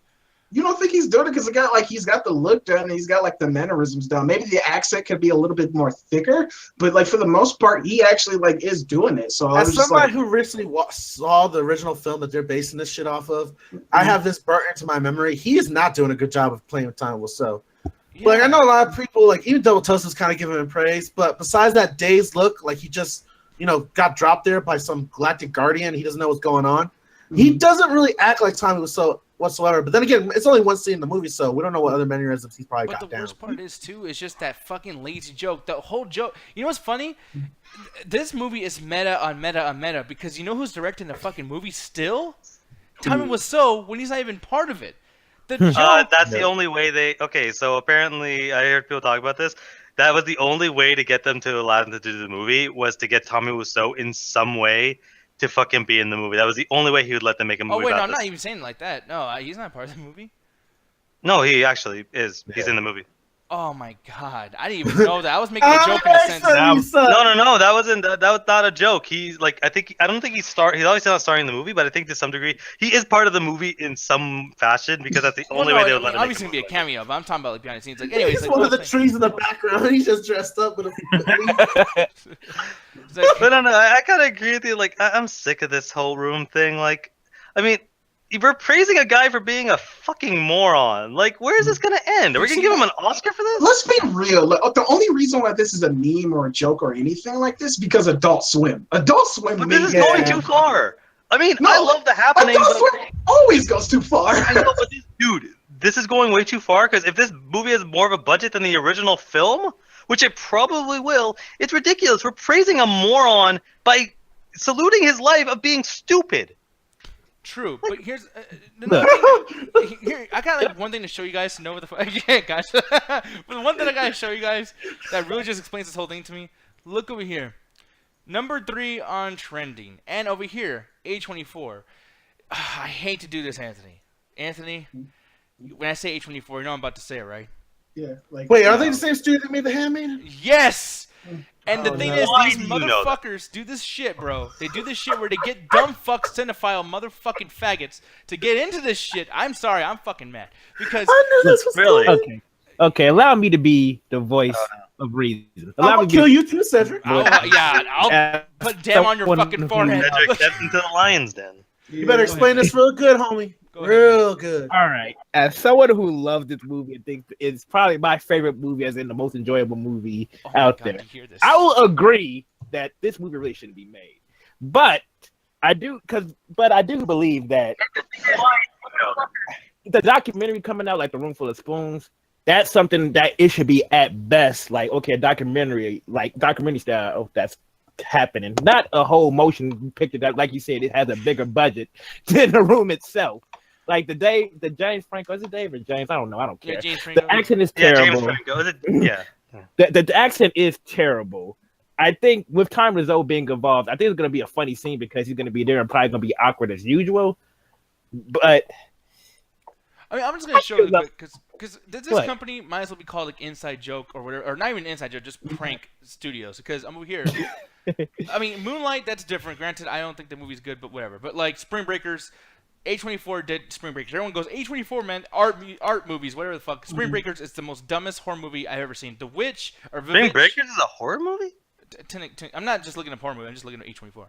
You don't think he's doing it because he's got the look done and he's got like the mannerisms done. Maybe the accent could be a little bit more thicker, but like for the most part, he actually like is doing it. So I was As just somebody like, who recently saw the original film that they're basing this shit off of, I have this burnt into my memory. He is not doing a good job of playing with Tommy Wiseau. Yeah. Like I know a lot of people, like even Double Toast is kind of giving him praise, but besides that dazed look, like he just got dropped there by some galactic guardian. He doesn't know what's going on. He doesn't really act like Tommy Wiseau whatsoever. But then again, it's only one scene in the movie, so we don't know what other mannerisms he's probably But got the down. worst part is too is just that fucking lazy joke. The whole joke. You know what's funny? This movie is meta on meta on meta because you know who's directing the fucking movie still? Tommy Wiseau when he's not even part of it. The joke. That's the only way they. Okay, so apparently I heard people talk about this. That was the only way to get them to allow them to do the movie was to get Tommy Wiseau in some way to fucking be in the movie. That was the only way he would let them make a movie. Oh wait, no, about I'm this. not even saying it like that. No, he's not part of the movie. No, he actually is. He's in the movie. Oh my god, I didn't even know that. I was making a joke in a sense. No, that wasn't. That was not a joke. He's like, I don't think he's obviously not starring in the movie, but I think to some degree he is part of the movie in some fashion because that's the only way they would let him. Obviously, gonna be a cameo, but I'm talking about like behind the scenes. Like, anyways, He's like, one of the what was trees in the background. He's just dressed up with a. It's like- But no, I kind of agree with you. Like, I'm sick of this whole room thing. Like, I mean, we're praising a guy for being a fucking moron. Like, where is this gonna end? Are we gonna give him an Oscar for this? let's be real. Like, the only reason why this is a meme or a joke or anything like this because Adult Swim. Adult Swim. But made this is it. going too far. I mean, No, I love the happening. Adult Swim always goes too far. I know, but dude, this is going way too far because if this movie has more of a budget than the original film, which it probably will, it's ridiculous. We're praising a moron by saluting his life of being stupid. True, but here's here. I got like one thing to show you guys to know what the fuck. Yeah, guys. But the one thing I gotta show you guys that really just explains this whole thing to me. Look over here, number 3 on trending, and over here, A24. I hate to do this, Anthony. Anthony, when I say A24, you know I'm about to say it, right? Yeah. Like, Wait, are they the same studio that made The Handmaiden? Yes. And the Oh, thing no. is, Why these do you know that? motherfuckers do this shit, bro. They do this shit where they get dumb fuck cinephile motherfucking faggots to get into this shit. I'm sorry, I'm fucking mad because I knew this was Really? coming. Okay. Allow me to be the voice of reason. I'm Allow gonna me kill to you too, Cedric. I'll put damn on your someone fucking forehead. Cedric, get into the lion's den. You better explain this real good, homie. Go ahead. Real good. All right. As someone who loves this movie and thinks it's probably my favorite movie, as in the most enjoyable movie Oh my out God, there, you hear this? I will agree that this movie really shouldn't be made. But I do believe that the documentary coming out, like The Room Full of Spoons, that's something that it should be at best like, okay, a documentary, like documentary style, that's happening. Not a whole motion picture that, like you said, it has a bigger budget than The Room itself. Like the James Franco, is it Dave or James? I don't know. I don't care. Yeah, James Franco. The accent is Yeah, terrible. James Franco. Is it? Yeah. The accent is terrible. I think with Tom Rizzo being involved, I think it's going to be a funny scene because he's going to be there and probably going to be awkward as usual. But I mean, I'm just gonna show you I because this What? company might as well be called like Inside Joke or whatever, or not even Inside Joke, just Prank Studios. Because I'm over here. I mean, Moonlight, that's different. Granted, I don't think the movie's good, but whatever. But like Spring Breakers, A24 did Spring Breakers. Everyone goes A24, man, art movies, whatever the fuck. Spring Breakers is the most dumbest horror movie I've ever seen. The Witch or Spring Vivitch- Breakers is a horror movie? I'm not just looking at horror movie. I'm just looking at A24.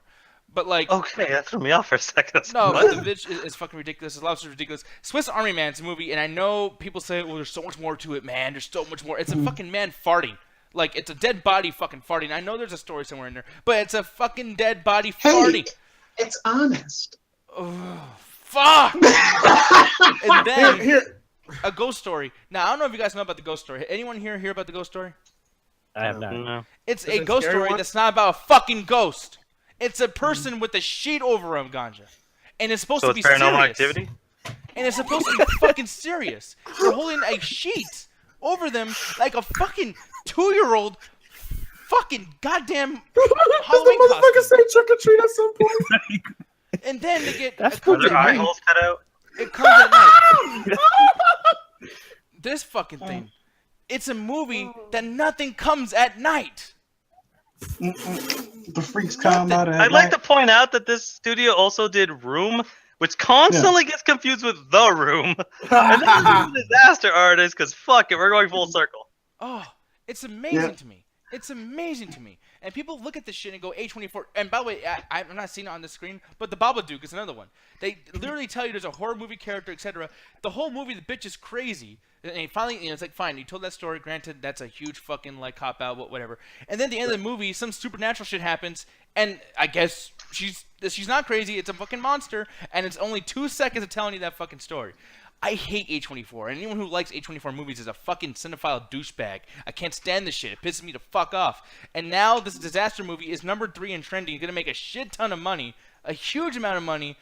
But like. Okay, that threw me off for a second. No, What? but The Bitch is fucking ridiculous. The Lobster is ridiculous. Swiss Army Man's a movie, and I know people say, well, there's so much more to it, man. There's so much more. It's a fucking man farting. Like, it's a dead body fucking farting. I know there's a story somewhere in there, but it's a fucking dead body Hey, farting. it's honest. Oh, fuck! And then Here. a ghost story. Now, I don't know if you guys know about the ghost story. Anyone here hear about the ghost story? I have not. No. It's Is a it ghost scary story one? that's not about a fucking ghost. It's a person with a sheet over him, Ganja. And it's supposed So to be it's paranormal serious. activity? And it's supposed to be fucking serious. They're holding a sheet over them like a fucking 2-year-old fucking goddamn Does Halloween the motherfucker costume. say trick or treat at some point? And then they get That's it comes Are there at eye night. holes cut out? It comes at night. This fucking thing. It's a movie that nothing comes at night. The freaks come out at I'd like night. to point out that this studio also did Room, which constantly gets confused with The Room. And then the Disaster Artist, because fuck it, we're going full circle. Oh, it's amazing to me. It's amazing to me. And people look at this shit and go A24. And by the way, I'm not seeing it on the screen, but the Babadook is another one. They literally tell you there's a horror movie character, etc. The whole movie, the bitch is crazy. And finally, it's like, fine, you told that story. Granted, that's a huge fucking like cop out, whatever. And then at the end of the movie, some supernatural shit happens, and I guess she's not crazy. It's a fucking monster, and it's only 2 seconds of telling you that fucking story. I hate A24, and anyone who likes A24 movies is a fucking cinephile douchebag. I can't stand this shit. It pisses me the fuck off. And now this disaster movie is number 3 in trending. It's gonna make a shit ton of money, a huge amount of money.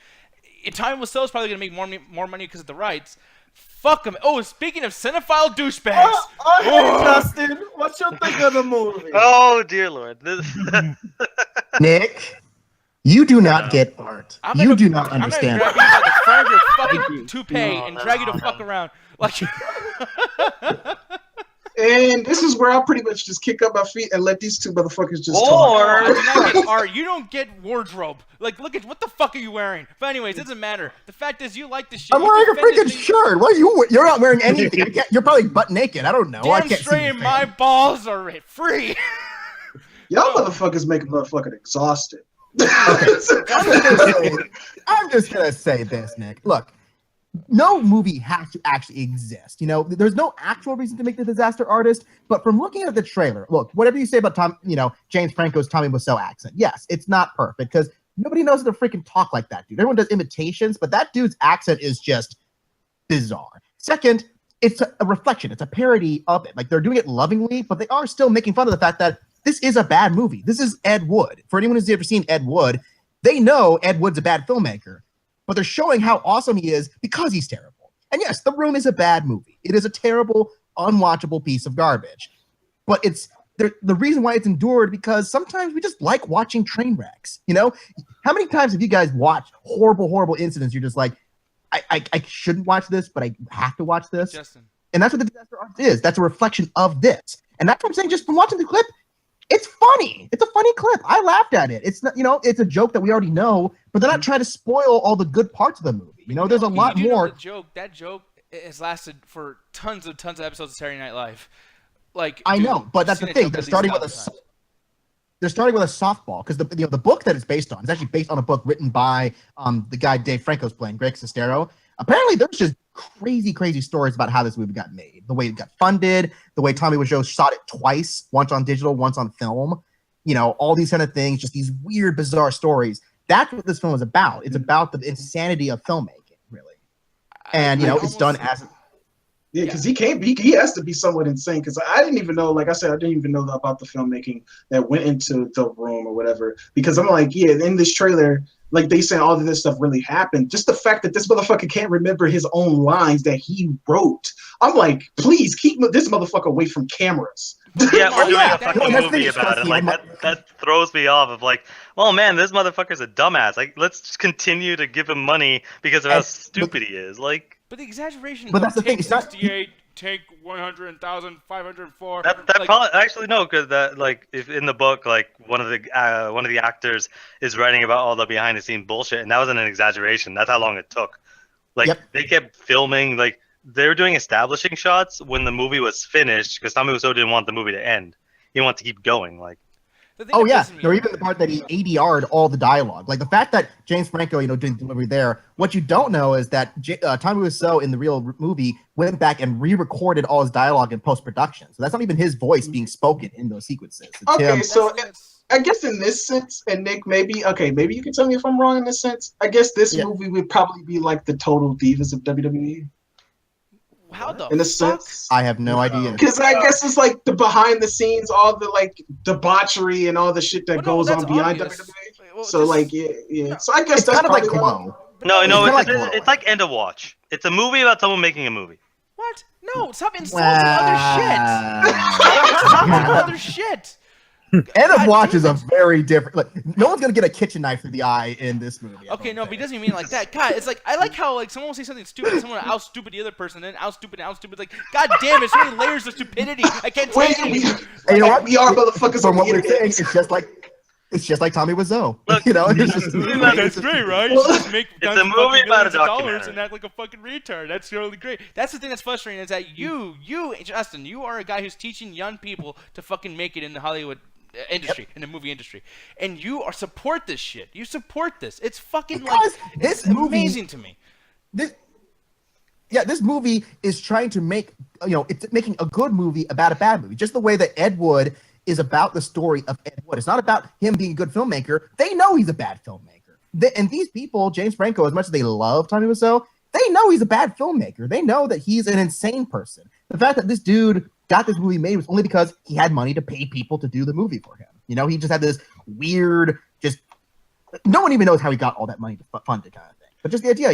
Tommy Wiseau is probably gonna make more money because of the rights. Fuck him. Oh, speaking of cinephile douchebags. Hey, Justin, what you think of the movie? Oh, dear Lord. Nick, you do not get art. You do not understand. I'm gonna grab you by the front of your fucking toupee and drag you the fuck around. Like, And this is where I'll pretty much just kick up my feet and let these two motherfuckers just Or- I talk. do not get art. You don't get wardrobe. Like, look at what the fuck are you wearing? But anyways, it doesn't matter. The fact is, you like this shit. I'm You wearing a defend this freaking thing. shirt. What are you? You're not wearing anything. You're probably butt naked. I don't know. I Damn can't straight, see your my face. balls are free. Y'all motherfuckers make a motherfucker exhausted. I'm just gonna say this, Nick. Look, no movie has to actually exist. You know, there's no actual reason to make the disaster artist. But from looking at the trailer, look, whatever you say about James Franco's Tommy Wiseau accent, yes, it's not perfect because nobody knows how to freaking talk like that dude. Everyone does imitations, but that dude's accent is just bizarre. Second, it's a reflection. It's a parody of it. Like, they're doing it lovingly, but they are still making fun of the fact that this is a bad movie. This is Ed Wood. For anyone who's ever seen Ed Wood, they know Ed Wood's a bad filmmaker, but they're showing how awesome he is because he's terrible. And yes, The Room is a bad movie. It is a terrible, unwatchable piece of garbage. But it's the reason why it's endured because sometimes we just like watching train wrecks. You know, how many times have you guys watched horrible, horrible incidents? You're just like, I shouldn't watch this, but I have to watch this. Justin. And that's what the disaster artist is. That's a reflection of this. And that's what I'm saying. Just from watching the clip, it's funny. It's a funny clip. I laughed at it. It's not, it's a joke that we already know, but they're not trying to spoil all the good parts of the movie. You know, there's a lot You do know more. that joke has lasted for tons of episodes of Saturday Night Live. Like, I dude, know, but that's I've the seen thing. that They're joke at starting least with 1,000 times. they're starting with a softball because the book that it's based on is actually based on a book written by the guy Dave Franco's playing, Greg Sestero. Apparently, there's just crazy stories about how this movie got made, the way it got funded, the way Tommy Wiseau shot it twice, once on digital, once on film. You know, all these kind of things, just these weird, bizarre stories. That's what this film is about. It's about the insanity of filmmaking, really. And it's done as. Yeah, because he has to be somewhat insane. Because I didn't even know, like I said, I didn't even know about the filmmaking that went into The Room or whatever. Because I'm like, yeah, in this trailer, like they saying all of this stuff really happened. Just the fact that this motherfucker can't remember his own lines that he wrote. I'm like, please keep this motherfucker away from cameras. Yeah, we're doing yeah. a fucking Well, that's the movie thing, about it. Chelsea, Like that throws me off. Of like, oh man, this motherfucker's a dumbass. Like, let's just continue to give him money because of how stupid he is. Like, But the exaggeration. But that's the thing, Take it's not- 68, take 100,504. that like, probably actually no, because that like if in the book like one of the actors is writing about all the behind the scene bullshit, and that wasn't an exaggeration. That's how long it took. Like they kept filming like. They were doing establishing shots when the movie was finished because Tommy Wiseau didn't want the movie to end. He wanted to keep going. Like, Oh that yeah, pisses me or off- even the part that he ADR'd all the dialogue. Like the fact that James Franco, did delivery there. What you don't know is that Tommy Wiseau in the real movie went back and re-recorded all his dialogue in post-production. So that's not even his voice being spoken in those sequences. It's Okay, him. so I guess in this sense, and Nick, maybe you can tell me if I'm wrong in this sense. I guess this movie would probably be like the total divas of WWE. How the In a fuck? sense. I have no idea. Because I guess it's like the behind the scenes, all the like debauchery and all the shit that Well, no, goes that's on beyond obvious. WWE. Well, So just- like yeah. So I guess It's that's kind of like probably why- Glow. No, It's kinda like it's like End of Watch. It's a movie about someone making a movie. What? No, stop insulting other shit. Stop insulting other shit. End of God Watch is a damn it. very different. Like, no one's gonna get a kitchen knife through the eye in this movie. I Okay, don't no, but he think. doesn't mean it like that. God, it's like I like how like someone will say something stupid, and someone will out stupid the other person, and then out stupid. Like, god damn it, so many layers of stupidity. I can't Wait, take we, it. And you know what? we are motherfuckers From on what the we're saying, internet. it's just like Tommy Wiseau. Look, It's just, That's great, right? You just make It's a movie about a documentary. and act like a fucking retard. That's really great. That's the thing that's frustrating is that you, Justin, you are a guy who's teaching young people to fucking make it in the Hollywood industry, in the movie industry, and you are support this shit. You support this. It's fucking Because like this it's movie- amazing to me. this movie is trying to make, it's making a good movie about a bad movie. Just the way that Ed Wood is about the story of Ed Wood. It's not about him being a good filmmaker. They know he's a bad filmmaker. And these people, James Franco, as much as they love Tommy Wiseau, they know he's a bad filmmaker. They know that he's an insane person. The fact that this dude got this movie made was only because he had money to pay people to do the movie for him. He just had this weird, no one even knows how he got all that money to fund it kind of thing. But just the idea,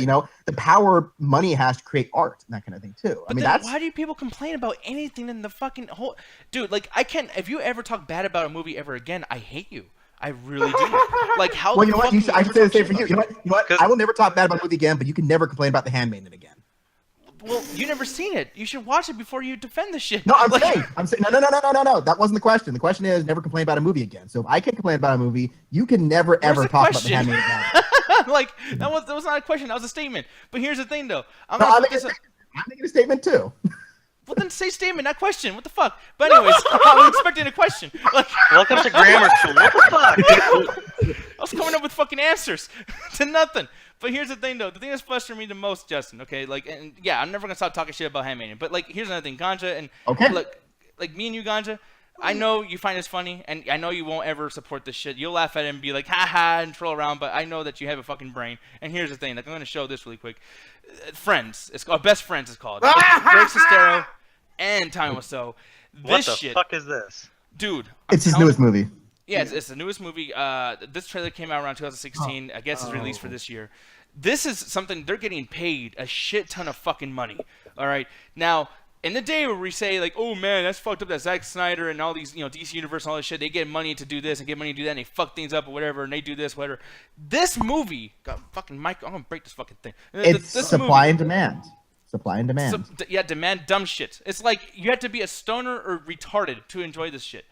the power money has to create art and that kind of thing too. But then why do people complain about anything in the fucking whole... Dude, like, I can't... If you ever talk bad about a movie ever again, I hate you. I really do. Like, how Well, you know what? I should say the same for you. talk You know what? I will never talk bad about a movie again, but you can never complain about The Handmaiden again. Well, you never seen it. You should watch it before you defend the shit. No, I'm Like- saying, no. That wasn't the question. The question is never complain about a movie again. So if I can complain about a movie, you can never Where's ever the talk about The question? Handmaiden again. Like, that was not a question. That was a statement. But here's the thing, though. I'm No, not I'm making a statement too. Well, then say statement, not question. What the fuck? But anyways, I was expecting a question. Like, Welcome to grammar school. What the fuck? I was coming up with fucking answers to nothing. But here's the thing, though. The thing that's frustrating me the most, Justin. Okay, like, and yeah, I'm never gonna stop talking shit about Handmaiden. But like, here's another thing, Ganja, and Okay. look, like me and you, Ganja. I know you find this funny, and I know you won't ever support this shit. You'll laugh at it and be like, ha, and troll around, but I know that you have a fucking brain. And here's the thing, like, I'm going to show this really quick. Friends. It's called Best Friends, it's called. Greg Sestero and Tommy Wiseau. What This the shit. fuck is this? Dude. I'm It's his telling newest movie. Yeah, it's the newest movie. This trailer came out around 2016. I guess it's released for this year. This is something they're getting paid a shit ton of fucking money. All right. Now, in the day where we say like, oh man, that's fucked up that Zack Snyder and all these, DC Universe and all this shit, they get money to do this and get money to do that, and they fuck things up or whatever, and they do this, whatever. This movie, God, fucking Mike, I'm gonna break this fucking thing. It's This supply movie- and demand. Supply and demand. yeah, demand dumb shit. It's like you have to be a stoner or retarded to enjoy this shit.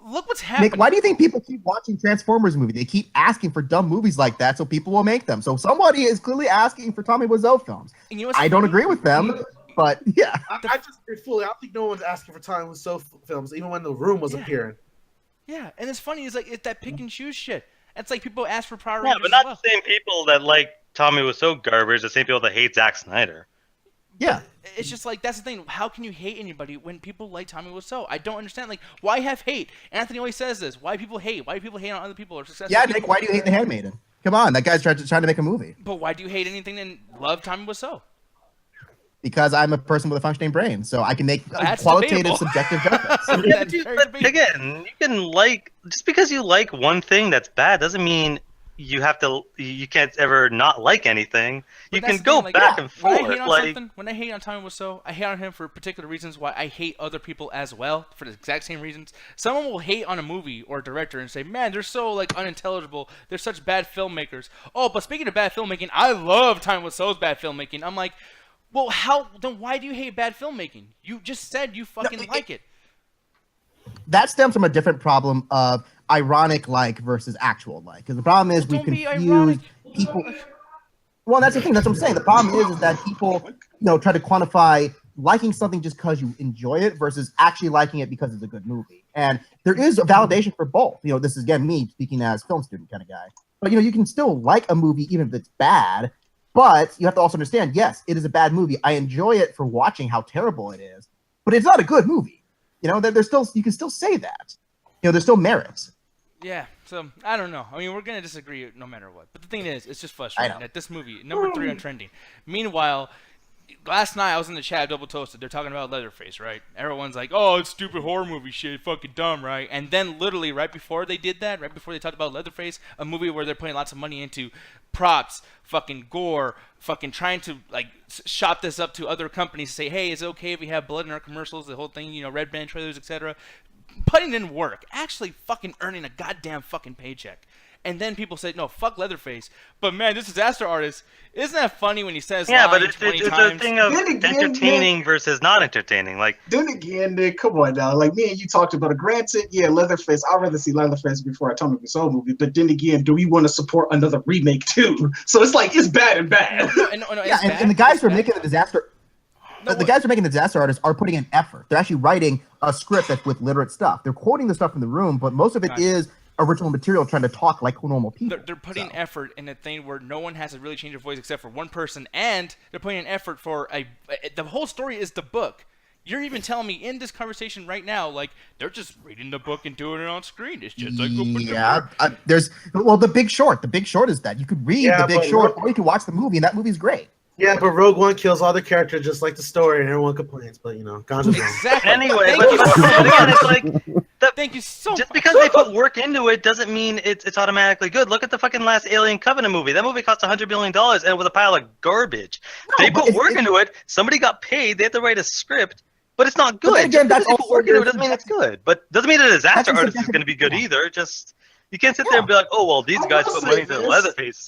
Look what's happening. Nick, why do you think people keep watching Transformers movies? They keep asking for dumb movies like that, so people will make them. So somebody is clearly asking for Tommy Wiseau films. And you know what's I don't funny? agree with them, but yeah. I just agree fully. I don't think no one's asking for time with so films, even when the room was Yeah. appearing. Yeah, and it's funny. It's like it's that pick and choose shit. It's like people ask for Power Yeah, Rangers but not as well. the same people that like Tommy was so garbage, the same people that hate Zack Snyder. Yeah. It's just like that's the thing. How can you hate anybody when people like Tommy Wiseau? I don't understand. Like, why have hate? Anthony always says this. Why people hate? Why do people hate on other people or successful Yeah, people? Nick, why do you hate The Handmaiden? Come on, that guy's trying to make a movie. But why do you hate anything and love Tommy Wiseau? Because I'm a person with a functioning brain, so I can make That's qualitative, debatable. subjective judgments. That's very But debatable. again, you can like just because you like one thing that's bad doesn't mean you have to. You can't ever not like anything. But You that's can the go thing, like, back and When I forth. hate on Like something, when I hate on Tommy Wiseau, I hate on him for particular reasons. Why I hate other people as well for the exact same reasons. Someone will hate on a movie or a director and say, "Man, they're so like unintelligible. They're such bad filmmakers." Oh, but speaking of bad filmmaking, I love Tommy Wiseau's bad filmmaking. I'm like, well, then why do you hate bad filmmaking? You just said you fucking like it. That stems from a different problem of ironic like versus actual like. Because the problem is we Don't be confuse ironic. people. Well, that's the thing. That's what I'm saying. The problem is that people, try to quantify liking something just because you enjoy it versus actually liking it because it's a good movie. And there is a validation for both. You know, this is again me speaking as film student kind of guy. But you know, you can still like a movie even if it's bad, but you have to also understand, yes, it is a bad movie. I enjoy it for watching how terrible it is, but it's not a good movie. You know, there's still, you can still say that. You know, there's still merits. Yeah, so I don't know. I mean, we're gonna disagree no matter what. But the thing is, it's just frustrating that this movie, number 3 on trending. Meanwhile, last night I was in the chat, Double Toasted. They're talking about Leatherface, right? Everyone's like, "Oh, it's stupid horror movie shit, fucking dumb, right?" And then literally right before they did that, right before they talked about Leatherface, a movie where they're putting lots of money into props, fucking gore, fucking trying to like shop this up to other companies, say, "Hey, is it okay if we have blood in our commercials?" The whole thing, you know, red band trailers, etc. Putting in work, actually fucking earning a goddamn fucking paycheck. And then people say, no, fuck Leatherface. But man, this disaster artist, isn't that funny when he says but it's 20 a times? thing of entertaining versus not entertaining. Like, then again, Nick, come on now. Like me and you talked about it. Granted, yeah, Leatherface. I'd rather see Leatherface before Atomic Soul movie. But then again, do we want to support another remake too? So it's like it's bad and bad. And the guys who are making the disaster. The guys who are making the disaster artists are putting in effort. They're actually writing a script that's with literate stuff. They're quoting the stuff from the room, but most of it is original material trying to talk like normal people. They're putting effort in a thing where no one has to really change their voice except for one person, and they're putting an effort for the whole story is the book. You're even telling me in this conversation right now, like, they're just reading the book and doing it on screen. It's just like The Big Short. The Big Short is that. You could read The Big Short or you could watch the movie, and that movie's great. Yeah, but Rogue One kills all the characters just like the story, and everyone complains. But you know, Gonzo's wrong. Exactly. Anyway, Thank you so again, much. it's like Thank you so much. just because they put work into it doesn't mean it's automatically good. Look at the fucking last Alien Covenant movie. That movie cost $100 million and it was a pile of garbage. They put work into it. Somebody got paid. They had to write a script, but it's not good. But then again, just because that's they put also work into it doesn't mean it's good. But doesn't mean a disaster artist is going to be good either. Just you can't sit there and be like, oh well, these guys put money into the Leatherface.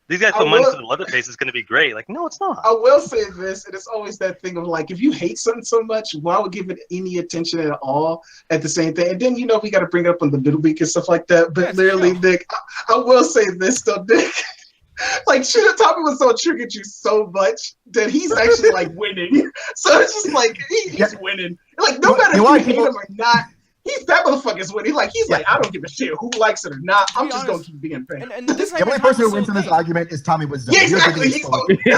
These guys put money into the Leatherface is going to be great. Like, no, it's not. I will say this, and it's always that thing of like, if you hate something so much, why would give it any attention at all at the same thing? And then, you know, we got to bring it up on the midweek and stuff like that. But literally, Nick, I will say this though, Nick. Like, Tommy was so triggered you so much that he's actually like winning. So it's just like, he's winning. Like, no matter if you hate him or not, that motherfucker's winning. He's like, I don't give a shit who likes it or not. I'm just gonna keep being fair. And this The only person who wins in this argument is Tommy Wiseau. Yeah, exactly.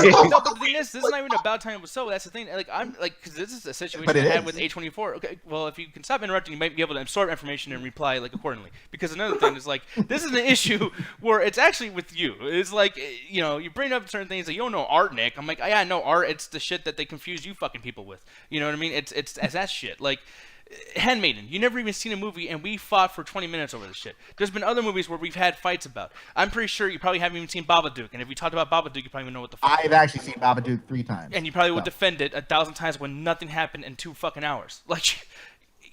No, but the thing is, this is not even about Tommy Wiseau. That's the thing. Like, I'm like, because this is a situation I had with A24. Okay, well, if you can stop interrupting, you might be able to absorb information and reply like accordingly. Because another thing is like, this is an issue where it's actually with you. It's like, you know, you bring up certain things that you don't know art, Nick. I'm like, yeah, I know art. It's the shit that they confuse you fucking people with. You know what I mean? It's that shit. Like, Handmaiden, you never even seen a movie, and we fought for 20 minutes over this shit. There's been other movies where we've had fights about. I'm pretty sure you probably haven't even seen Babadook, and if we talked about Babadook, you probably would know what the fuck. I've actually seen Babadook 3 times. And you probably would defend it 1,000 times when nothing happened in 2 fucking hours. Like,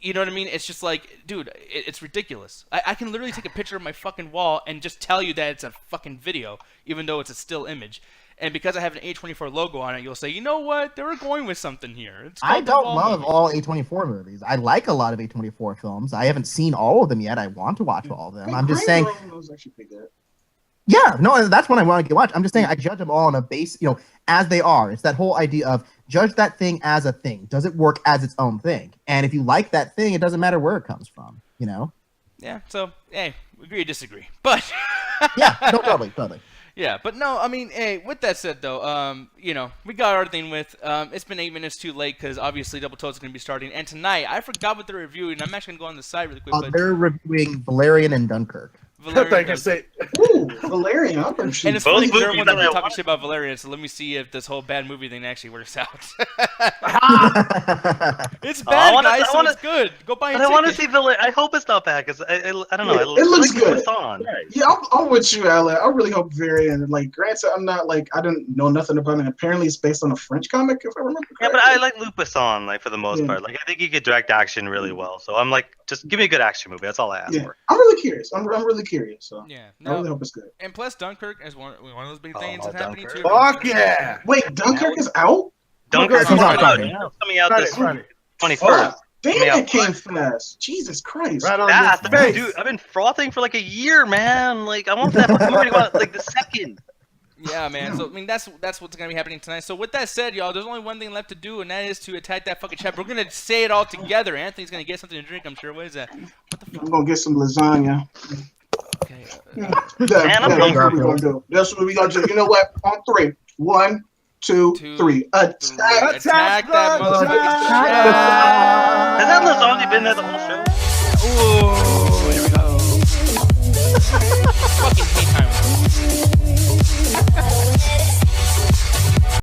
you know what I mean? It's just like, dude, it's ridiculous. I can literally take a picture of my fucking wall and just tell you that it's a fucking video, even though it's a still image. And because I have an A24 logo on it, you'll say, you know what? They were going with something here. I don't love all A24 movies. I like a lot of A24 films. I haven't seen all of them yet. I want to watch all of them. I'm just saying. Yeah, no, that's what I want to watch. I'm just saying I judge them all on a base, you know, as they are. It's that whole idea of judge that thing as a thing. Does it work as its own thing? And if you like that thing, it doesn't matter where it comes from, you know? Yeah, so, hey, agree or disagree. But. Yeah, no, totally. Yeah, but no, I mean, hey, with that said, though, you know, we got our thing with, it's been 8 minutes too late because obviously Double Toast is going to be starting. And tonight, I forgot what they're reviewing. I'm actually going to go on the side really quick. But they're reviewing Valerian and Dunkirk. Valerian. Ooh, Valerian. And it's funny because everyone that we're talking shit about Valerian, so let me see if this whole bad movie thing actually works out. It's bad, guys, so it's good. Go buy a ticket. I want to see Valerian. I hope it's not bad because I don't know. It looks good. Yeah, I'm with you, Ale. I really hope Valerian. Like, granted, I'm not like I didn't know nothing about it. Apparently, it's based on a French comic, if I remember correctly. Yeah, but I like Luc Besson, like for the most part. Like, I think he could direct action really well. So I'm like, just give me a good action movie. That's all I ask for. I'm really curious. I'm really curious. So yeah, I really hope it's good. And plus, Dunkirk is one of those big things that's happening too. Fuck yeah! Wait, Dunkirk is out? Dunkirk is coming out this Friday. 21st. Damn, it came fast. Jesus Christ. Right on Fast. the Dude, I've been frothing for like a year, man. Like, I want that fucking movie like the second. Yeah, man. So I mean, that's what's gonna be happening tonight. So with that said, y'all, there's only one thing left to do, and that is to attack that fucking chat. We're gonna say it all together. Anthony's gonna get something to drink. I'm sure. What is that? What the fuck? I'm gonna get some lasagna. Okay. Man, I'm that's what hungry. we're gonna do. That's what we're gonna do. You know what? On 3. 1, 2, 3. Attack Attack that the motherfucking chat. chat. Has that lasagna been there the whole show? Ooh, here we go. Fucking hate time.